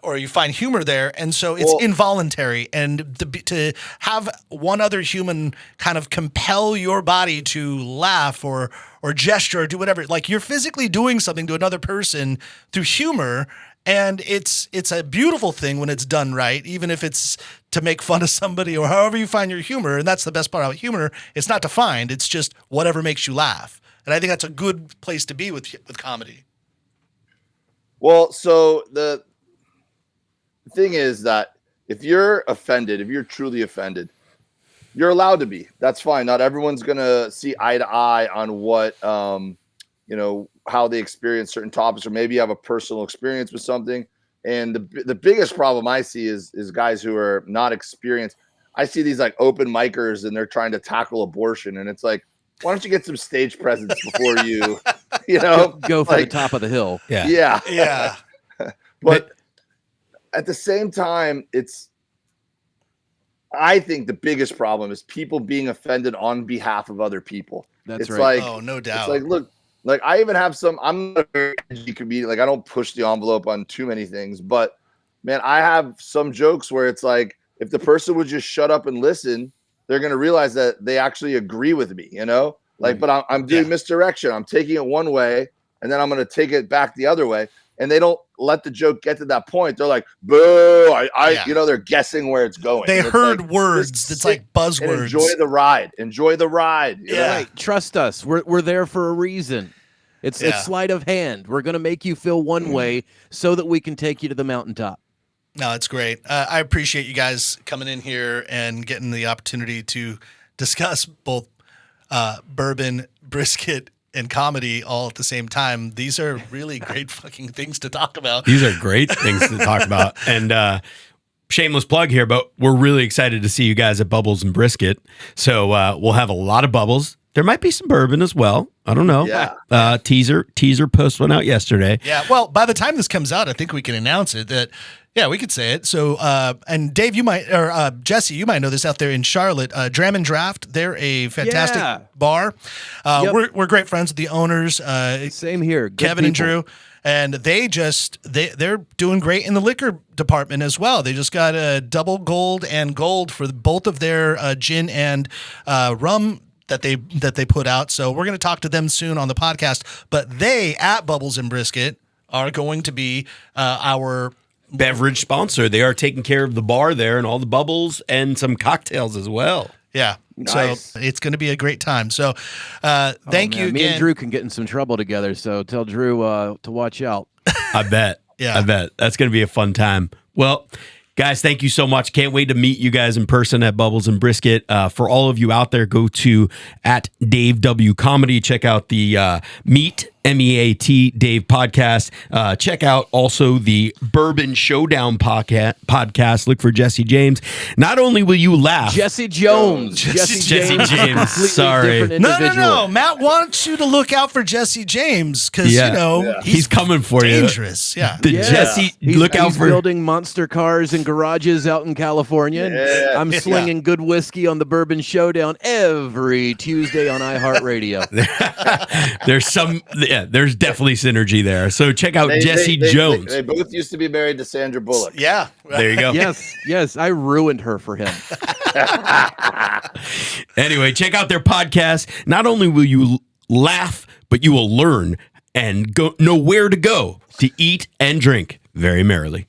or you find humor there. And so it's involuntary. And to have one other human kind of compel your body to laugh or gesture or do whatever, like you're physically doing something to another person through humor. And it's a beautiful thing when it's done right, even if it's to make fun of somebody or however you find your humor. And that's the best part about humor. It's not defined. It's just whatever makes you laugh. And I think that's a good place to be with comedy. Well, so the thing is that if you're offended, if you're truly offended, you're allowed to be. That's fine. Not everyone's going to see eye to eye on what, how they experience certain topics, or maybe you have a personal experience with something. And the biggest problem I see is guys who are not experienced. I see these like open micers and they're trying to tackle abortion. And it's like, why don't you get some stage presence before you go for the top of the hill. Yeah. Yeah. But at the same time, I think the biggest problem is people being offended on behalf of other people. That's right. Like, oh, no doubt. It's like, look, like I even have I'm not a very edgy comedian. Like I don't push the envelope on too many things, but man, I have some jokes where it's like, if the person would just shut up and listen, they're going to realize that they actually agree with me, like, but I'm doing misdirection. I'm taking it one way and then I'm going to take it back the other way. And they don't let the joke get to that point. They're like, boo, they're guessing where it's going. They heard words. It's like buzzwords. Enjoy the ride. Enjoy the ride. Right. Trust us. We're there for a reason. It's sleight of hand. We're going to make you feel one way so that we can take you to the mountaintop. No, it's great. I appreciate you guys coming in here and getting the opportunity to discuss both bourbon, brisket, and comedy all at the same time. These are really great fucking things to talk about. These are great things to talk about. And shameless plug here, but we're really excited to see you guys at Bubbles and Brisket. So we'll have a lot of bubbles. There might be some bourbon as well. I don't know. Yeah. Teaser post went out yesterday. Yeah. Well, by the time this comes out, I think we can announce it that, yeah, we could say it. So, and Dave, Jesse, you might know this out there in Charlotte, Dram and Draft. They're a fantastic bar. We're great friends with the owners. Same here. Good Kevin people. and Drew. And they're doing great in the liquor department as well. They just got a double gold and gold for both of their gin and rum that they put out. So we're going to talk to them soon on the podcast. But they at Bubbles and Brisket are going to be our beverage sponsor. They are taking care of the bar there and all the bubbles and some cocktails as well. Yeah. Nice. So it's going to be a great time. So thank you again. Me and Drew can get in some trouble together, so tell Drew to watch out. I bet. Yeah. I bet. That's going to be a fun time. Well, guys, thank you so much. Can't wait to meet you guys in person at Bubbles and Brisket. For all of you out there, go to @DaveW Comedy. Check out the Meet, MEAT, Dave podcast. Check out also the Bourbon Showdown podcast. Look for Jesse James. Not only will you laugh. Jesse Jones. Jesse James. Completely Sorry. different No. individual. Matt wants you to look out for Jesse James because, he's coming for dangerous. Yeah. you. The Jesse, look out he's for building monster cars in garages out in California. And Yeah. I'm slinging good whiskey on the Bourbon Showdown every Tuesday on iHeartRadio. there's definitely synergy there. So check out Jesse Jones. They both used to be married to Sandra Bullock. Yeah. There you go. Yes, I ruined her for him. Anyway, check out their podcast. Not only will you laugh, but you will learn and know where to go to eat and drink very merrily.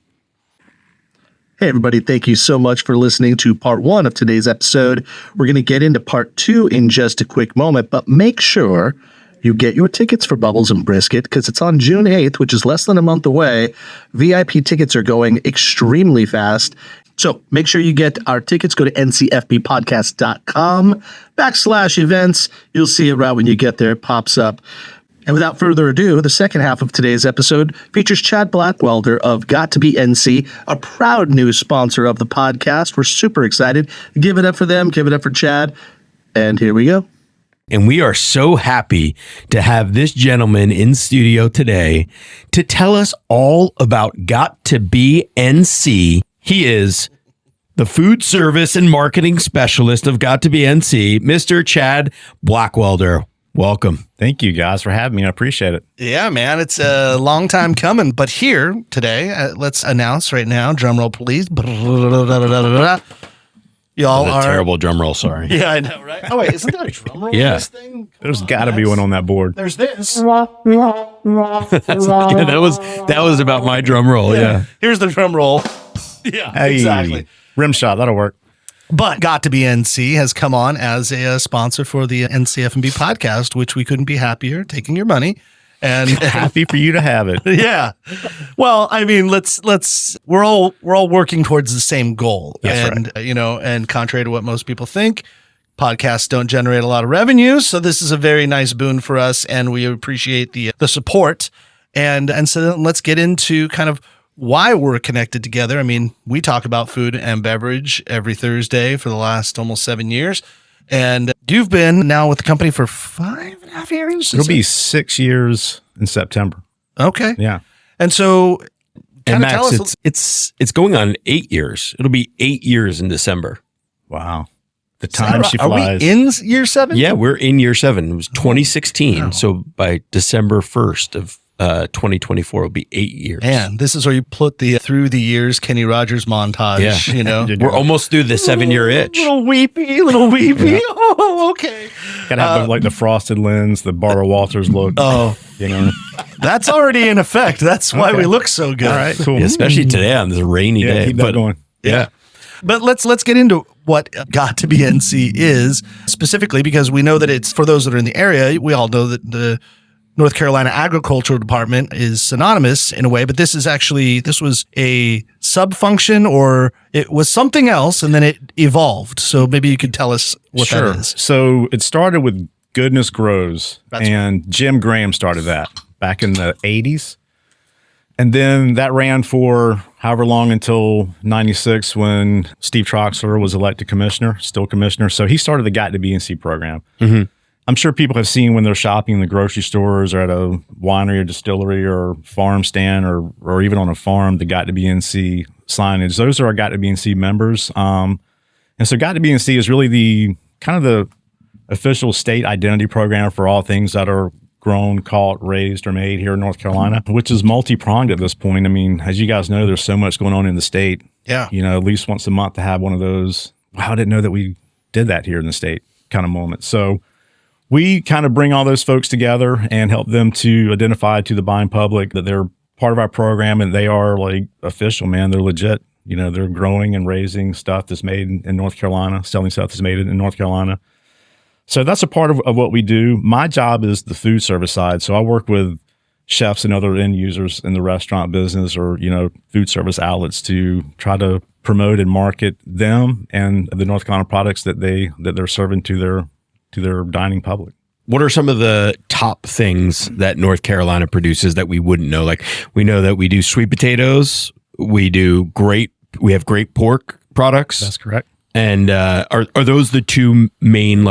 Hey, everybody. Thank you so much for listening to part 1 of today's episode. We're going to get into part 2 in just a quick moment, but make sure you get your tickets for Bubbles and Brisket because it's on June 8th, which is less than a month away. VIP tickets are going extremely fast. So make sure you get our tickets. Go to ncfbpodcast.com/events. You'll see it right when you get there. It pops up. And without further ado, the second half of today's episode features Chad Blackwelder of Got to Be NC, a proud new sponsor of the podcast. We're super excited. Give it up for them. Give it up for Chad. And here we go. And we are so happy to have this gentleman in studio today to tell us all about Got to Be NC. He is the food service and marketing specialist of Got to Be NC, Mr. Chad Blackwelder. Welcome. Thank you guys for having me. I appreciate it. Yeah, man. It's a long time coming. But here today, let's announce right now, drum roll please. Y'all That's are a terrible drum roll, sorry. Yeah, I know, right? Oh wait, isn't there a drum roll Yeah. on this thing? There's got to be one on that board. There's this. Yeah, that was about my drum roll, yeah. Here's the drum roll. Yeah, Hey, exactly. rim shot. That'll work. But Got to Be NC has come on as a sponsor for the NCF&B podcast, which we couldn't be happier taking your money. And Happy for you to have it. yeah. Well, I mean, we're all working towards the same goal. That's and and contrary to what most people think, podcasts don't generate a lot of revenue. So this is a very nice boon for us, and we appreciate the support. And so then let's get into kind of why we're connected together. I mean, we talk about food and beverage every Thursday for the last almost 7 years. And you've been now with the company for 5.5 years? It'll be 6 years in September. Okay. Yeah. And so And kinda tell Max, us it's going on 8 years. It'll be 8 years in December. Wow. The time she Are flies. we in year 7? Yeah, we're in year 7. It was 2016. So by December 1st of 2024 will be 8 years. Man, this is where you put the through the years Kenny Rogers montage. Yeah. You know, We're almost through the 7-year itch. Little weepy. Oh, okay. Gotta have the frosted lens, the Barbara Walters look. Oh, You know. that's already in effect. That's why we look so good. All right. Cool. Yeah, especially today on this rainy Yeah, day. keep that going. Yeah. But let's get into what Got to Be NC is specifically, because we know that it's for those that are in the area. We all know that the North Carolina Agricultural Department is synonymous in a way, but this was a sub-function, or it was something else, and then it evolved. So maybe you could tell us what that is. So it started with Goodness Grows, That's and Jim Graham started that back in the 80s. And then that ran for however long until 96 when Steve Troxler was elected commissioner, still commissioner. So he started the Got to Be NC program. Mm-hmm. I'm sure people have seen when they're shopping in the grocery stores or at a winery or distillery or farm stand or even on a farm, the Got to Be NC signage. Those are our Got to Be NC members. And so Got to Be NC is really the kind of the official state identity program for all things that are grown, caught, raised, or made here in North Carolina, which is multi-pronged at this point. I mean, as you guys know, there's so much going on in the state. Yeah. You know, at least once a month to have one of those, wow, I didn't know that we did that here in the state kind of moment. So we kind of bring all those folks together and help them to identify to the buying public that they're part of our program, and they are like official, man. They're legit. They're growing and raising stuff that's made in North Carolina, selling stuff that's made in North Carolina. So that's a part of what we do. My job is the food service side. So I work with chefs and other end users in the restaurant business or, food service outlets to try to promote and market them and the North Carolina products that they're serving to their dining public. What are some of the top things that North Carolina produces that we wouldn't know? Like, we know that we do sweet potatoes, we have great pork products. That's correct. And are those the two main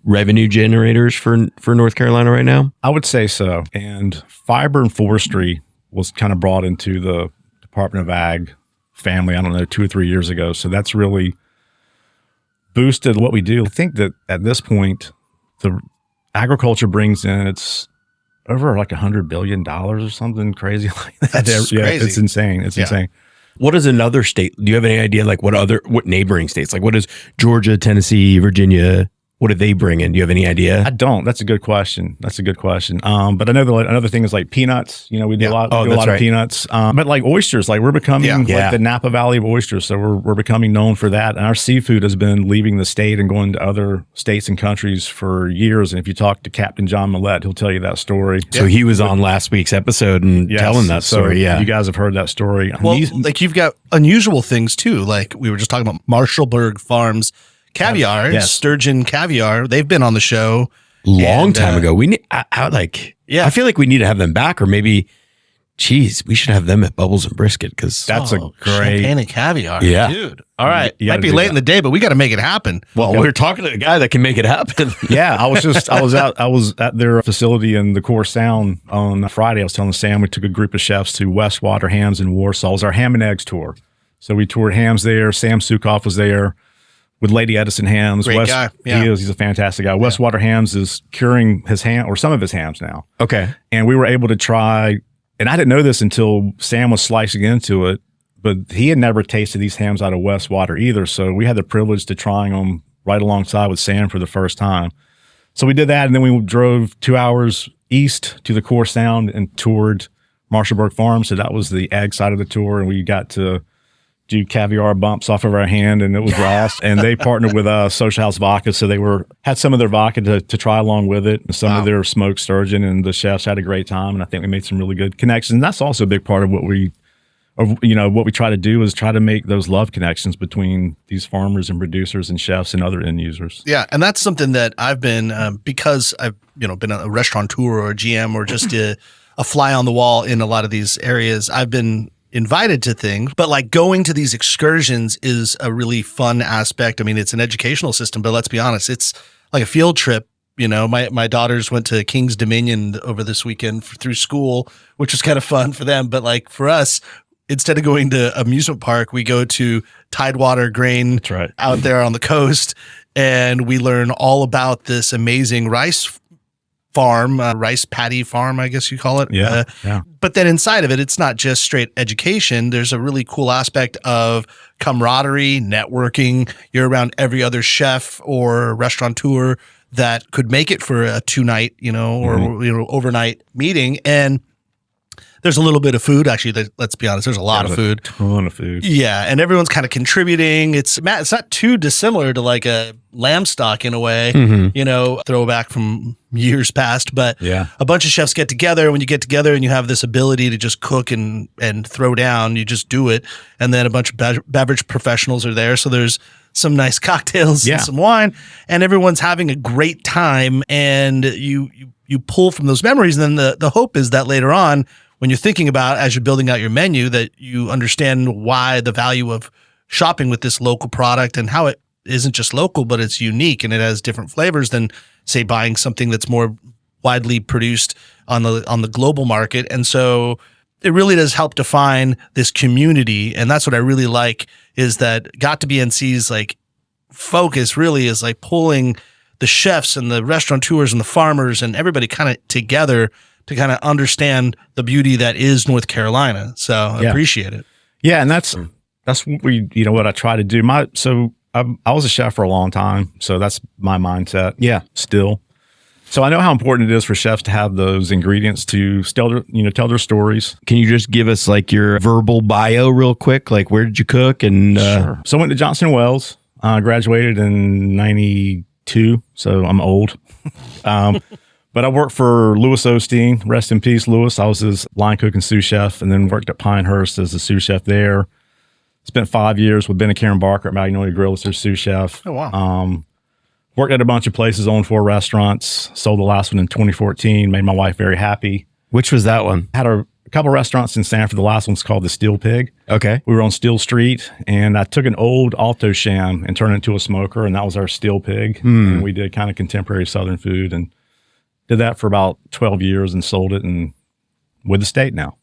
revenue generators for North Carolina right now? I would say so. And fiber and forestry was kind of brought into the Department of Ag family, 2 or 3 years ago. So that's really boosted what we do. I think that at this point, the agriculture brings in, it's over $100 billion or something crazy like that. That's yeah, crazy. It's insane. It's insane. What is another state? Do you have any idea what neighboring states? What is Georgia, Tennessee, Virginia? What do they bring in? Do you have any idea? I don't. That's a good question. But I know another thing is peanuts. We do a lot of peanuts. But oysters, we're becoming the Napa Valley of oysters. So we're becoming known for that. And our seafood has been leaving the state and going to other states and countries for years. And if you talk to Captain John Millett, he'll tell you that story. So he was on last week's episode and telling that story. So you guys have heard that story. Well, you've got unusual things too. Like we were just talking about Marshallberg Farms caviar, sturgeon caviar. They've been on the show long time ago. We need, I feel like we need to have them back, or maybe, we should have them at Bubbles and Brisket because that's a great champagne and caviar, dude. All right, might be late in the day, but we got to make it happen. Well, we're talking to a guy that can make it happen. I was at their facility in the Core Sound on Friday. I was telling Sam we took a group of chefs to Westwater Hams in Warsaw. It was our ham and eggs tour. So we toured hams there. Sam Sukoff was there with Lady Edison Hams. Great guy. Yeah. He's a fantastic guy. Westwater Hams is curing his ham or some of his hams now. Okay. And we were able to try, and I didn't know this until Sam was slicing into it, but he had never tasted these hams out of Westwater either. So we had the privilege to trying them right alongside with Sam for the first time. So we did that, and then we drove 2 hours east to the Core Sound and toured Marshallberg Farm. So that was the egg side of the tour, and we got to do caviar bumps off of our hand, and it was awesome. And they partnered with Social House Vodka, so they had some of their vodka to try along with it, and some of their smoked sturgeon, and the chefs had a great time. And I think we made some really good connections. And that's also a big part of what we try to do is try to make those love connections between these farmers and producers and chefs and other end users. Yeah, and that's something that I've been because I've been a restaurateur or a GM or just a fly on the wall in a lot of these areas. I've been invited to things, but going to these excursions is a really fun aspect. I mean, it's an educational system, but let's be honest, it's like a field trip. My daughters went to King's Dominion over this weekend through school, which was kind of fun for them. But for us, instead of going to amusement park, we go to Tidewater Grain out there on the coast, and we learn all about this amazing rice farm, rice paddy farm, I guess you call it. Yeah. But then inside of it, it's not just straight education. There's a really cool aspect of camaraderie, networking. You're around every other chef or restaurateur that could make it for a 2-night, or overnight meeting. And there's a little bit of food. Actually, let's be honest, there's a lot of food. Ton of food. Yeah, and everyone's kind of contributing. It's not too dissimilar to a lamb stock in a way, throwback from years past. But a bunch of chefs get together. When you get together and you have this ability to just cook and throw down, you just do it. And then a bunch of beverage professionals are there. So there's some nice cocktails and some wine, and everyone's having a great time. And you pull from those memories. And then the hope is that later on, when you're thinking about, as you're building out your menu, that you understand why the value of shopping with this local product and how it isn't just local, but it's unique and it has different flavors than, say, buying something that's more widely produced on the global market. And so it really does help define this community. And that's what I really like, is that Got to BNC's focus really is pulling the chefs and the restaurateurs and the farmers and everybody kind of together to kind of understand the beauty that is North Carolina. So I appreciate it. Yeah. And that's what what I try to do. I was a chef for a long time, so that's my mindset. Yeah. Still. So I know how important it is for chefs to have those ingredients to tell their stories. Can you just give us like your verbal bio real quick? Like, where did you cook? And Sure. So I went to Johnson & Wales, graduated in 92. So I'm old. But I worked for Louis Osteen, rest in peace, Louis. I was his line cook and sous chef, and then worked at Pinehurst as a sous chef there. Spent 5 years with Ben and Karen Barker at Magnolia Grill as their sous chef. Oh, wow. Worked at a bunch of places, owned 4 restaurants, sold the last one in 2014, made my wife very happy. which was that one? Had a couple restaurants in Sanford. The last one's called the Steel Pig. Okay. We were on Steel Street, and I took an old Alto Sham and turned it into a smoker, and that was our Steel Pig. And we did kind of contemporary Southern food, and did that for about 12 years and sold it, and with the state now.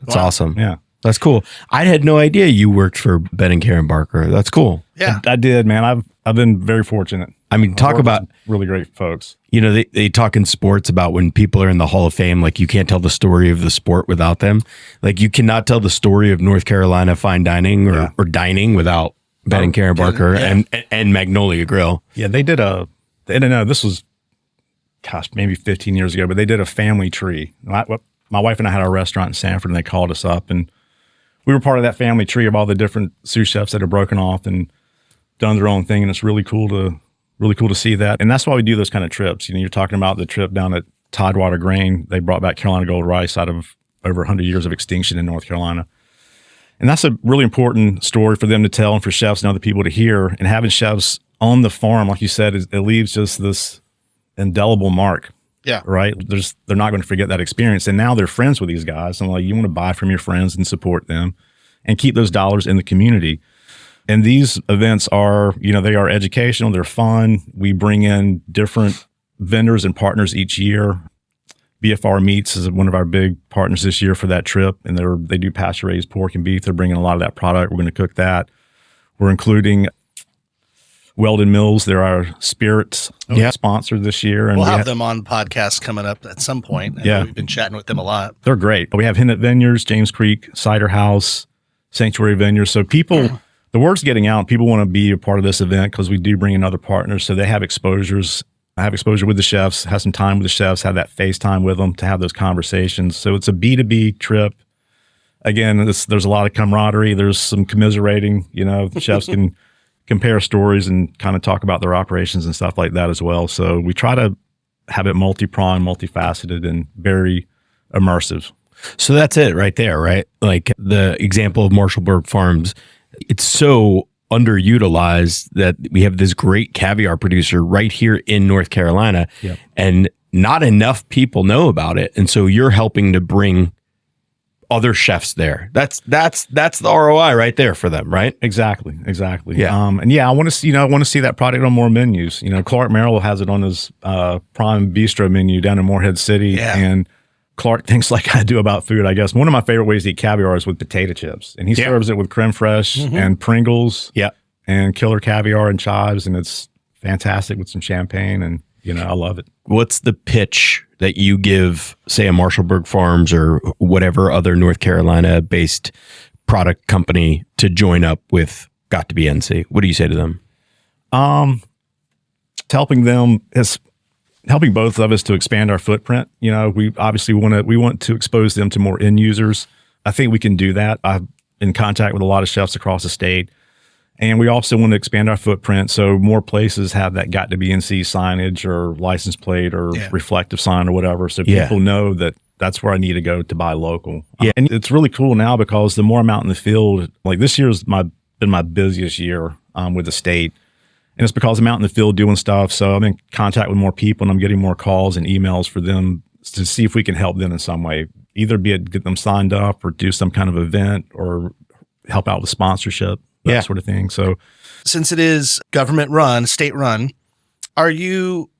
That's awesome. Yeah. That's cool. I had no idea you worked for Ben and Karen Barker. That's cool. Yeah. I did, man. I've been very fortunate. I mean, talk Worked about, with really great folks. you know, they talk in sports about when people are in the Hall of Fame, like you can't tell the story of the sport without them. Like you cannot tell the story of North Carolina fine dining or dining without Ben and Karen Barker and Magnolia Grill. Yeah, they did I don't know, this was, gosh, maybe 15 years ago, but they did a family tree. My wife and I had our restaurant in Sanford, and they called us up, and we were part of that family tree of all the different sous chefs that have broken off and done their own thing. And it's really cool to see that. And that's why we do those kind of trips. You know, you're talking about the trip down at Tidewater Grain. They brought back Carolina Gold rice out of over 100 years of extinction in North Carolina. And that's a really important story for them to tell and for chefs and other people to hear. And having chefs on the farm, like you said, it leaves just this indelible mark. Yeah. Right. They're not going to forget that experience. And now they're friends with these guys. And like, you want to buy from your friends and support them and keep those dollars in the community. And these events are, you know, they are educational. They're fun. We bring in different vendors and partners each year. BFR Meats is one of our big partners this year for that trip. And they do pasture raised pork and beef. They're bringing a lot of that product. We're going to cook that. We're including Weldon Mills. They're our spirits sponsor this year. And We'll have them on podcasts coming up at some point. I know we've been chatting with them a lot. They're great. But we have Hennett Vineyards, James Creek Cider House, Sanctuary Vineyards. So people, the word's getting out. People want to be a part of this event because we do bring in other partners. So they have exposures. I have exposure with the chefs, have some time with the chefs, have that FaceTime with them to have those conversations. So it's a B2B trip. Again, there's a lot of camaraderie. There's some commiserating. You know, the chefs can compare stories and kind of talk about their operations and stuff like that as well. So we try to have it multi-pronged, multifaceted, and very immersive. So that's it right there, right? Like the example of Marshallburg Farms, it's so underutilized that we have this great caviar producer right here in North Carolina, and not enough people know about it. And so you're helping to bring other chefs there. That's the ROI right there for them, right? Exactly. Yeah. I want to see that product on more menus. You know, Clark Merrill has it on his Prime Bistro menu down in Morehead City, and Clark thinks like I do about food, I guess. One of my favorite ways to eat caviar is with potato chips, and he serves it with creme fraiche and Pringles, and killer caviar and chives, and it's fantastic with some champagne, and you know, I love it. What's the pitch that you give, say, a Marshallburg Farms or whatever other North Carolina-based product company to join up with Got to Be NC? What do you say to them? Helping them is helping both of us to expand our footprint. You know, we obviously want to expose them to more end users. I think we can do that. I'm in contact with a lot of chefs across the state. And we also want to expand our footprint so more places have that Got to Be NC signage or license plate or reflective sign or whatever. So people know that that's where I need to go to buy local. Yeah. And it's really cool now because the more I'm out in the field, like this year's been my busiest year with the state. And it's because I'm out in the field doing stuff. So I'm in contact with more people and I'm getting more calls and emails for them to see if we can help them in some way, either be it get them signed up or do some kind of event or help out with sponsorship. That sort of thing. So since it is government run, state run, are you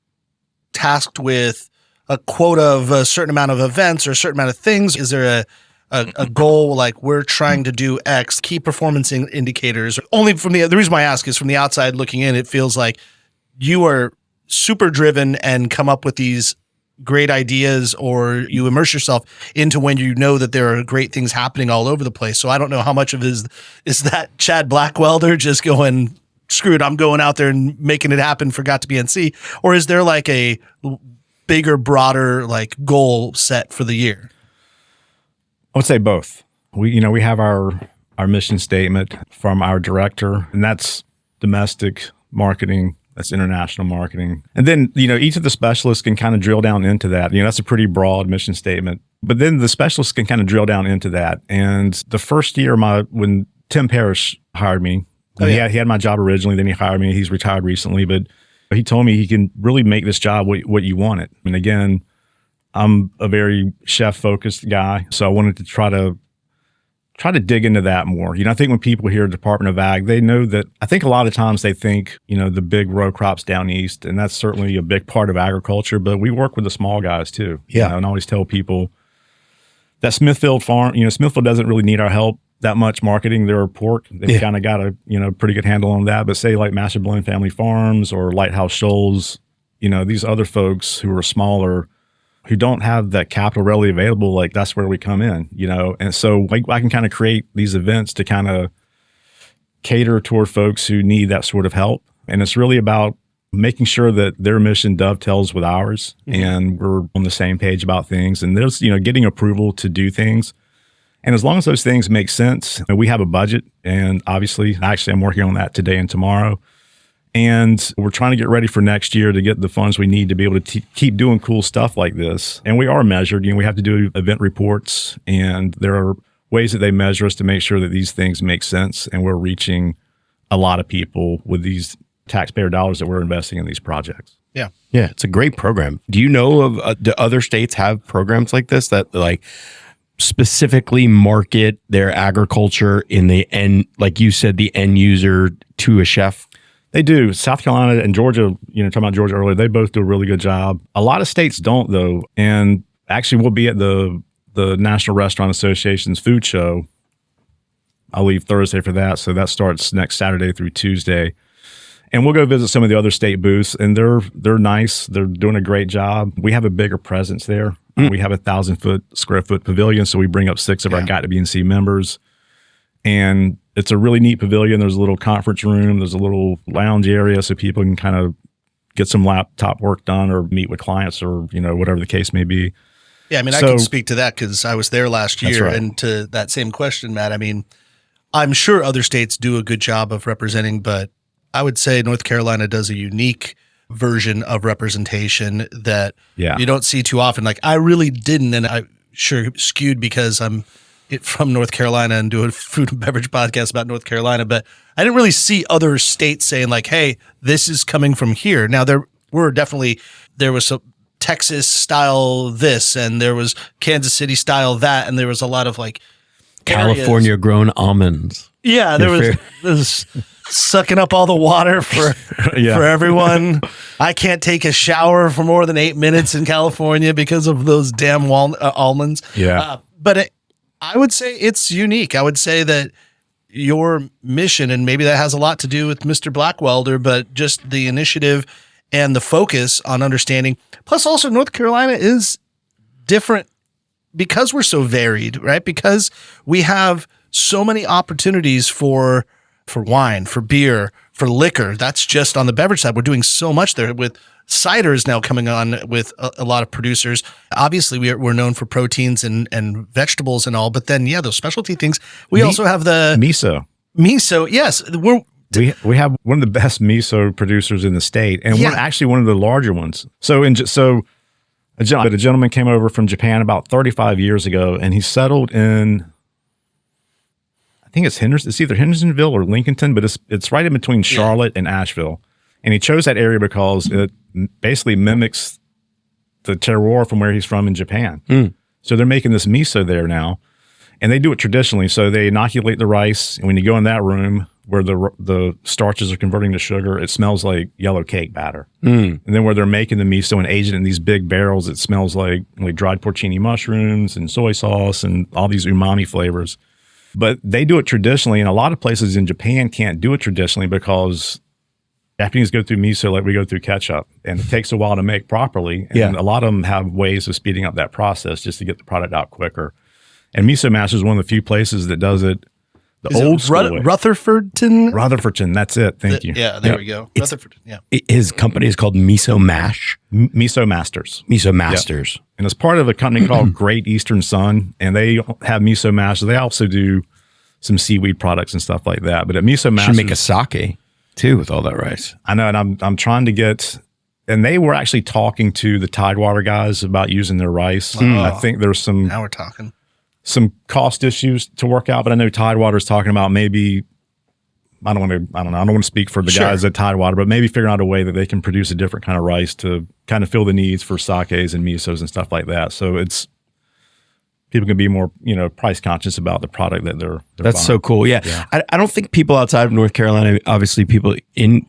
tasked with a quota of a certain amount of events or a certain amount of things? Is there a goal like we're trying to do X, key performance indicators? Only from the reason why I ask is from the outside looking in, it feels like you are super driven and come up with these great ideas, or you immerse yourself into when you know that there are great things happening all over the place. So I don't know how much of is that Chad Blackwelder just going, screw it, I'm going out there and making it happen for Got to Be NC, or is there like a bigger, broader like goal set for the year? I would say both. We have our mission statement from our director, and that's domestic marketing, that's international marketing. And then, each of the specialists can kind of drill down into that. That's a pretty broad mission statement. But then the specialists can kind of drill down into that. And the first year when Tim Parrish hired me, he had my job originally, then he hired me. He's retired recently, but he told me he can really make this job what you want it. And again, I'm a very chef-focused guy, so I wanted to try to dig into that more. I think when people hear Department of Ag, they know that, I think a lot of times they think, the big row crops down east, and that's certainly a big part of agriculture, but we work with the small guys too. And I always tell people that Smithfield farm, Smithfield doesn't really need our help that much marketing their pork. They've kind of got a, pretty good handle on that. But say like Master Blend Family Farms or Lighthouse Shoals, these other folks who are smaller, who don't have that capital readily available, like that's where we come in, And so I can kind of create these events to kind of cater toward folks who need that sort of help. And it's really about making sure that their mission dovetails with ours and we're on the same page about things. And there's, getting approval to do things. And as long as those things make sense, we have a budget. And obviously, I'm working on that today and tomorrow. And we're trying to get ready for next year to get the funds we need to be able to keep doing cool stuff like this. And we are measured. We have to do event reports, and there are ways that they measure us to make sure that these things make sense and we're reaching a lot of people with these taxpayer dollars that we're investing in these projects. Yeah, it's a great program. Do you know of do other states have programs like this that like specifically market their agriculture in the end, like you said, the end user to a chef? They do. South Carolina and Georgia, talking about Georgia earlier, they both do a really good job. A lot of states don't, though. And actually, we'll be at the National Restaurant Association's food show. I'll leave Thursday for that. So that starts next Saturday through Tuesday. And we'll go visit some of the other state booths, and they're nice. They're doing a great job. We have a bigger presence there. We have 1,000 square foot pavilion, so we bring up 6 of our Got to Be in C members. And it's a really neat pavilion. There's a little conference room. There's a little lounge area so people can kind of get some laptop work done or meet with clients or, whatever the case may be. Yeah, I can speak to that because I was there last year. Right. And to that same question, Matt, I'm sure other states do a good job of representing, but I would say North Carolina does a unique version of representation that you don't see too often. Like I really didn't, and I sure skewed because I'm from North Carolina and do a food and beverage podcast about North Carolina, but I didn't really see other states saying like, hey, this is coming from here. Now there was some Texas style this, and there was Kansas City style that, and there was a lot of like California grown almonds. Yeah, there was sucking up all the water for everyone. I can't take a shower for more than 8 minutes in California because of those damn almonds. Yeah. But I would say it's unique. I would say that your mission, and maybe that has a lot to do with Mr. Blackwelder, but just the initiative and the focus on understanding. Plus also North Carolina is different because we're so varied, right? Because we have so many opportunities for wine, for beer, for liquor. That's just on the beverage side. We're doing so much there with ciders now coming on with a lot of producers. Obviously, we're known for proteins and vegetables and all, but then, those specialty things. We also have the miso. Miso, yes. We have one of the best miso producers in the state, and we're actually one of the larger ones. A gentleman came over from Japan about 35 years ago, and he settled in, I think it's either Hendersonville or Lincolnton, but it's right in between Charlotte and Asheville. And he chose that area because it basically mimics the terroir from where he's from in Japan. So they're making this miso there now, and they do it traditionally. So they inoculate the rice, and when you go in that room where the starches are converting to sugar, it smells like yellow cake batter. And then where they're making the miso and aging it in these big barrels, it smells like dried porcini mushrooms and soy sauce and all these umami flavors. But they do it traditionally, and a lot of places in Japan can't do it traditionally because Japanese go through miso like we go through ketchup, and it takes a while to make properly. And a lot of them have ways of speeding up that process just to get the product out quicker. And Miso Master is one of the few places that does it The old school way. Rutherfordton? Rutherfordton. That's it. Thank you. Yeah, there Yep. we go. It's- Rutherfordton, yeah. His company is called Miso Mash. Miso Masters. Miso Masters. And it's part of a company called Great Eastern Sun. And they have miso masters. They also do some seaweed products and stuff like that. But at Miso Masters, Should make a sake too with all that rice. I know, and I'm trying to get, and they were actually talking to the Tidewater guys about using their rice. I think there's Now we're talking. some cost issues to work out, but I know Tidewater's talking about maybe, I don't want to speak for the guys at Tidewater, but maybe figuring out a way that they can produce a different kind of rice to kind of fill the needs for sakes and misos and stuff like that. So it's, people can be more, price conscious about the product that they're That's buying. so cool. Yeah. I don't think people outside of North Carolina, obviously people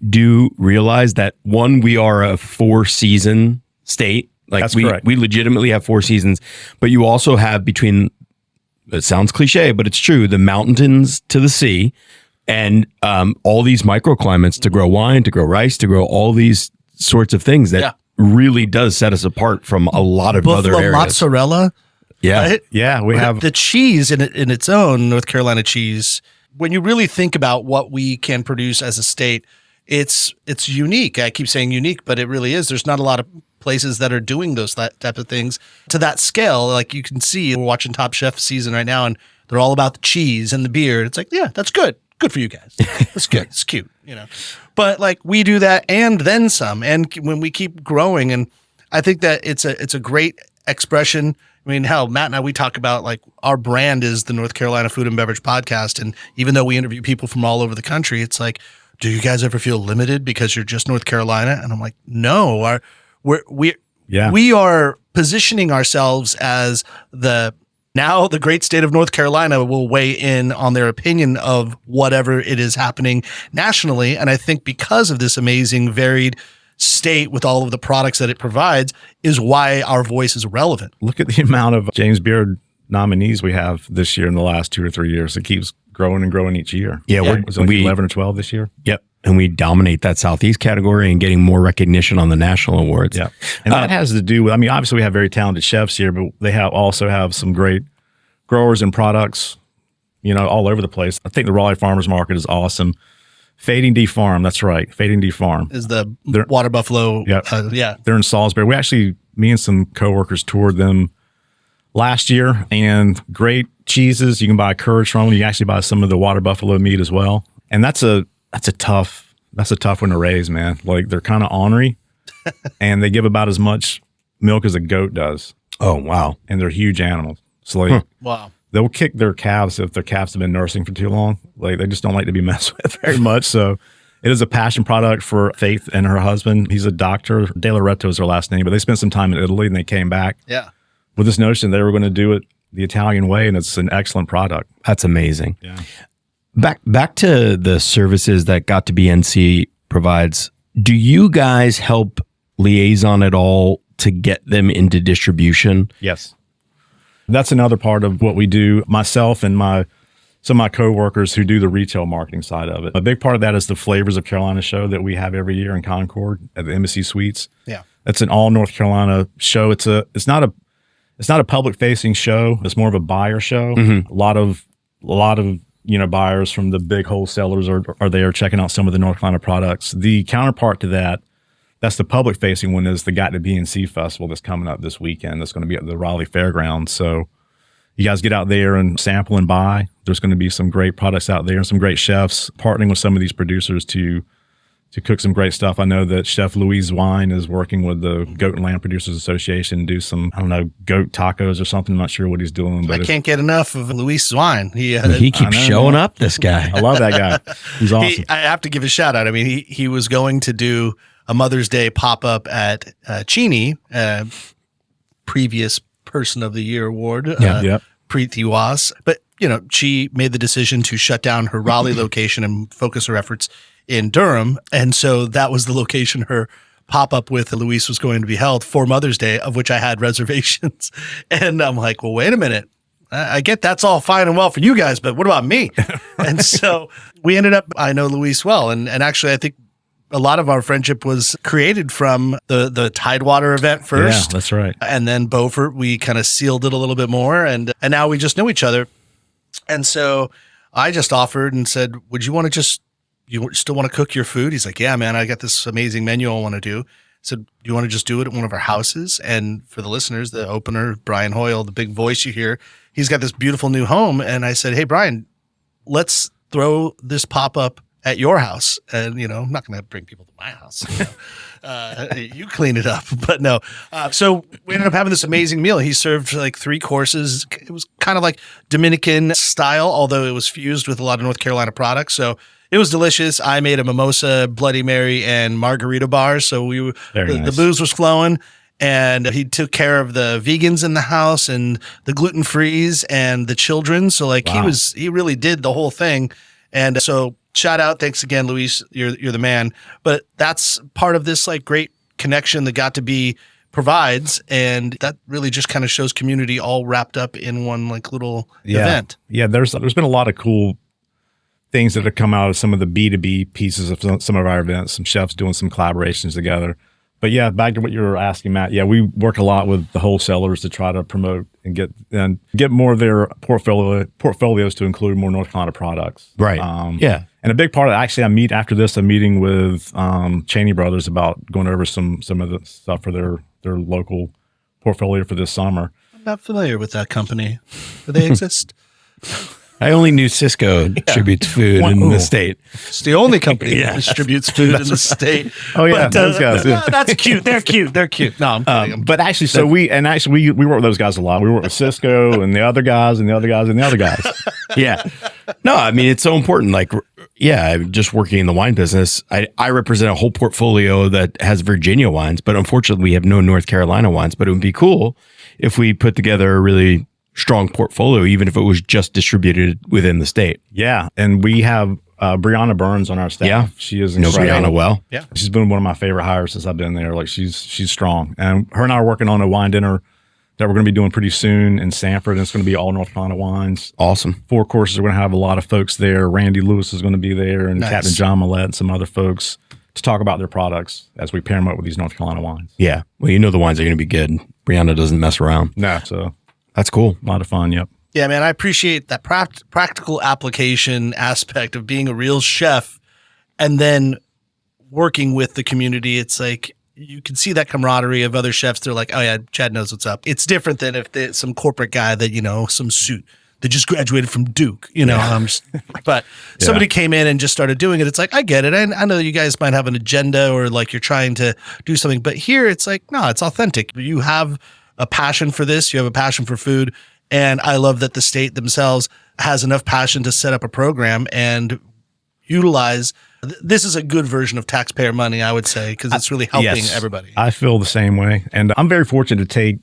do realize that one, we are a 4-season state. Like That's correct. we legitimately have 4 seasons, but you also have between, it sounds cliche, but it's true, the mountains to the sea and all these microclimates to grow wine, to grow rice, to grow all these sorts of things that really does set us apart from a lot of other Buffalo areas. mozzarella. Yeah. Right? Yeah, we have the cheese in its own, North Carolina cheese. When you really think about what we can produce as a state, it's unique. I keep saying unique, but it really is. There's not a lot of places that are doing those type of things to that scale. Like you can see, we're watching Top Chef season right now, and they're all about the cheese and the beer. It's like, yeah, that's good. Good for you guys. That's good. It's cute, But like we do that and then some. And when we keep growing, and I think that it's a great expression. I mean, hell, Matt and I, we talk about like our brand is the North Carolina Food and Beverage Podcast. And even though we interview people from all over the country, it's like, do you guys ever feel limited because you're just North Carolina? And I'm like, no, we are positioning ourselves as now the great state of North Carolina will weigh in on their opinion of whatever it is happening nationally. And I think because of this amazing, varied state with all of the products that it provides is why our voice is relevant. Look at the amount of James Beard nominees we have this year in the last 2 or 3 years. It keeps growing and growing each year. Yeah, was it like 11 or 12 this year? Yep. And we dominate that Southeast category and getting more recognition on the national awards. Yeah. And that has to do with, obviously we have very talented chefs here, but they also have some great growers and products, all over the place. I think the Raleigh Farmers Market is awesome. Fading D Farm, that's right. Fading D Farm. Is the water buffalo. Yeah. They're in Salisbury. Me and some coworkers toured them last year, and great cheeses. You can buy courage from them. You can actually buy some of the water buffalo meat as well. And that's a tough one to raise, man. Like they're kind of ornery and they give about as much milk as a goat does. Oh, wow. And they're huge animals. So like, Wow. They'll kick their calves if their calves have been nursing for too long. Like they just don't like to be messed with very much. So it is a passion product for Faith and her husband. He's a doctor. De Loreto is her last name, but they spent some time in Italy and they came back with this notion they were going to do it the Italian way, and it's an excellent product. That's amazing. Yeah. Back to the services that Got to BNC provides. Do you guys help liaison at all to get them into distribution? Yes. That's another part of what we do. Myself and some of my coworkers who do the retail marketing side of it. A big part of that is the Flavors of Carolina show that we have every year in Concord at the Embassy Suites. Yeah. That's an all North Carolina show. It's not a public facing show. It's more of a buyer show. Mm-hmm. A lot of buyers from the big wholesalers are there checking out some of the North Carolina products. The counterpart to that's the public facing one, is the Got to BNC Festival that's coming up this weekend. That's going to be at the Raleigh Fairgrounds. So you guys get out there and sample and buy. There's going to be some great products out there and some great chefs partnering with some of these producers to cook some great stuff. I know that Chef Louise Wine is working with the Goat and Lamb Producers Association to do some, goat tacos or something. I'm not sure what he's doing. But I can't get enough of Louise Wine. He keeps showing up, this guy. I love that guy. He's awesome. I have to give a shout out. I mean, he was going to do a Mother's Day pop-up at Cheney, previous Person of the Year award, Preeti Was. But, she made the decision to shut down her Raleigh location and focus her efforts in Durham. And so that was the location her pop-up with Louise was going to be held for Mother's Day, of which I had reservations. And I'm like, well, wait a minute. I get that's all fine and well for you guys, but what about me? And so we ended up, I know Louise well. And actually, I think a lot of our friendship was created from the Tidewater event first. Yeah, that's right. And then Beaufort, we kind of sealed it a little bit more. And now we just know each other. And so I just offered and said, would you want to you still want to cook your food? He's like, yeah, man, I got this amazing menu I want to do. I said, do you want to just do it at one of our houses? And for the listeners, the opener, Brian Hoyle, the big voice you hear, he's got this beautiful new home. And I said, hey, Brian, let's throw this pop-up at your house. And, I'm not going to bring people to my house. You clean it up. But no. So we ended up having this amazing meal. He served like 3 courses. It was kind of like Dominican style, although it was fused with a lot of North Carolina products. So it was delicious. I made a mimosa, Bloody Mary, and margarita bars. So the booze was flowing. And he took care of the vegans in the house and the gluten-frees and the children. So like he really did the whole thing. And so shout out. Thanks again, Luis. You're the man. But that's part of this like great connection that Got to Be provides. And that really just kind of shows community all wrapped up in one like little event. Yeah. There's been a lot of cool things that have come out of some of the B2B pieces of some of our events, some chefs doing some collaborations together. But yeah, back to what you were asking, Matt. Yeah, we work a lot with the wholesalers to try to promote and get more of their portfolios to include more North Carolina products. Right. And a big part of actually, I'm meeting with Cheney Brothers about going over some of the stuff for their local portfolio for this summer. I'm not familiar with that company. Do they exist? I only knew Cisco distributes food in the state. It's the only company that distributes food in the state. Oh yeah, those guys. No, that's cute. They're cute. No, I'm kidding. But actually, we work with those guys a lot. We work with Cisco and the other guys and the other guys and the other guys. Yeah. No, I mean, it's so important. Like, just working in the wine business, I represent a whole portfolio that has Virginia wines, but unfortunately we have no North Carolina wines. But it would be cool if we put together a really strong portfolio, even if it was just distributed within the state. Yeah. And we have Brianna Burns on our staff. Yeah. She is incredible. Brianna well. Yeah. She's been one of my favorite hires since I've been there. Like she's strong. And her and I are working on a wine dinner that we're going to be doing pretty soon in Sanford. And it's going to be all North Carolina wines. Awesome. 4 courses. We're going to have a lot of folks there. Randy Lewis is going to be there and Nice. Captain John Millett and some other folks to talk about their products as we pair them up with these North Carolina wines. Yeah. Well, the wines are going to be good. Brianna doesn't mess around. No. So that's cool. A lot of fun. Yep. Yeah, man, I appreciate that practical application aspect of being a real chef and then working with the community. It's like you can see that camaraderie of other chefs. They're like, oh, yeah, Chad knows what's up. It's different than if there's some corporate guy that, some suit that just graduated from Duke, but somebody came in and just started doing it. It's like, I get it. I know you guys might have an agenda or like you're trying to do something, but here it's like, no, it's authentic. You have a passion for this. You have a passion for food. And I love that the state themselves has enough passion to set up a program and utilize. This is a good version of taxpayer money, I would say, because it's really helping everybody. I feel the same way. And I'm very fortunate to take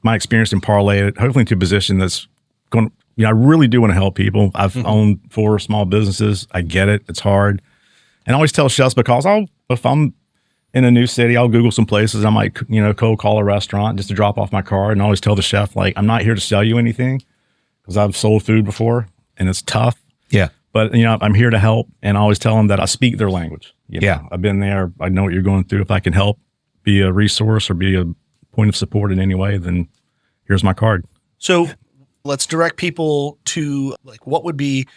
my experience and parlay it, hopefully into a position that's going to, I really do want to help people. I've owned 4 small businesses. I get it. It's hard. And I always tell chefs because if I'm in a new city, I'll Google some places. I might, cold call a restaurant just to drop off my card. And I always tell the chef, like, I'm not here to sell you anything because I've sold food before and it's tough. Yeah. But, I'm here to help. And I always tell them that I speak their language. I've been there. I know what you're going through. If I can help be a resource or be a point of support in any way, then here's my card. So let's direct people to like, what would be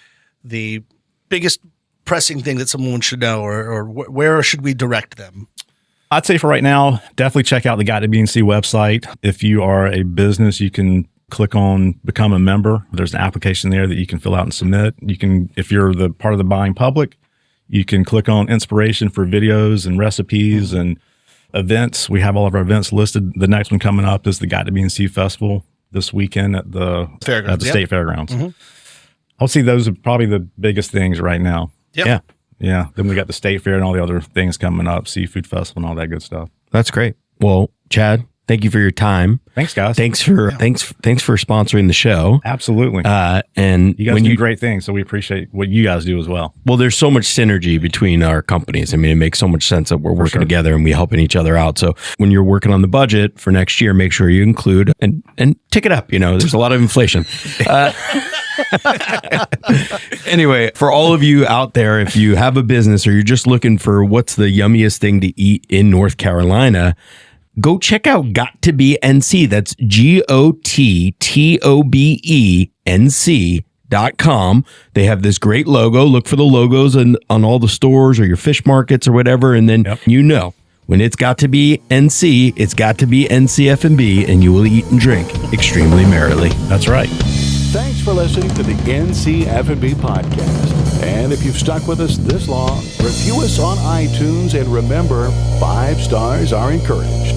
the biggest pressing thing that someone should know or where should we direct them? I'd say for right now, definitely check out the Got to Be website. If you are a business, you can click on Become a Member. There's an application there that you can fill out and submit. You can, if you're the part of the buying public, you can click on Inspiration for videos and recipes and events. We have all of our events listed. The next one coming up is the Got to Be Festival this weekend at the State Fairgrounds. I'll see those are probably the biggest things right now. Yep. Yeah. Then we got the State Fair and all the other things coming up, Seafood Festival and all that good stuff. That's great. Well, Chad, thank you for your time. Thanks, guys. Thanks for sponsoring the show. Absolutely. And you guys do great things, so we appreciate what you guys do as well. Well, there's so much synergy between our companies. I mean, it makes so much sense that we're working together and we helping each other out. So when you're working on the budget for next year, make sure you include and tick it up. There's a lot of inflation. Anyway, for all of you out there, if you have a business or you're just looking for what's the yummiest thing to eat in North Carolina, go check out Got to Be NC. That's GOTTOBE NC.com. NC.com. They have this great logo. Look for the logos on all the stores or your fish markets or whatever. And then when it's got to be NC, it's got to be NCF&B, and you will eat and drink extremely merrily. That's right. Thanks for listening to the NCF&B podcast. And if you've stuck with us this long, review us on iTunes, and remember, 5 stars are encouraged.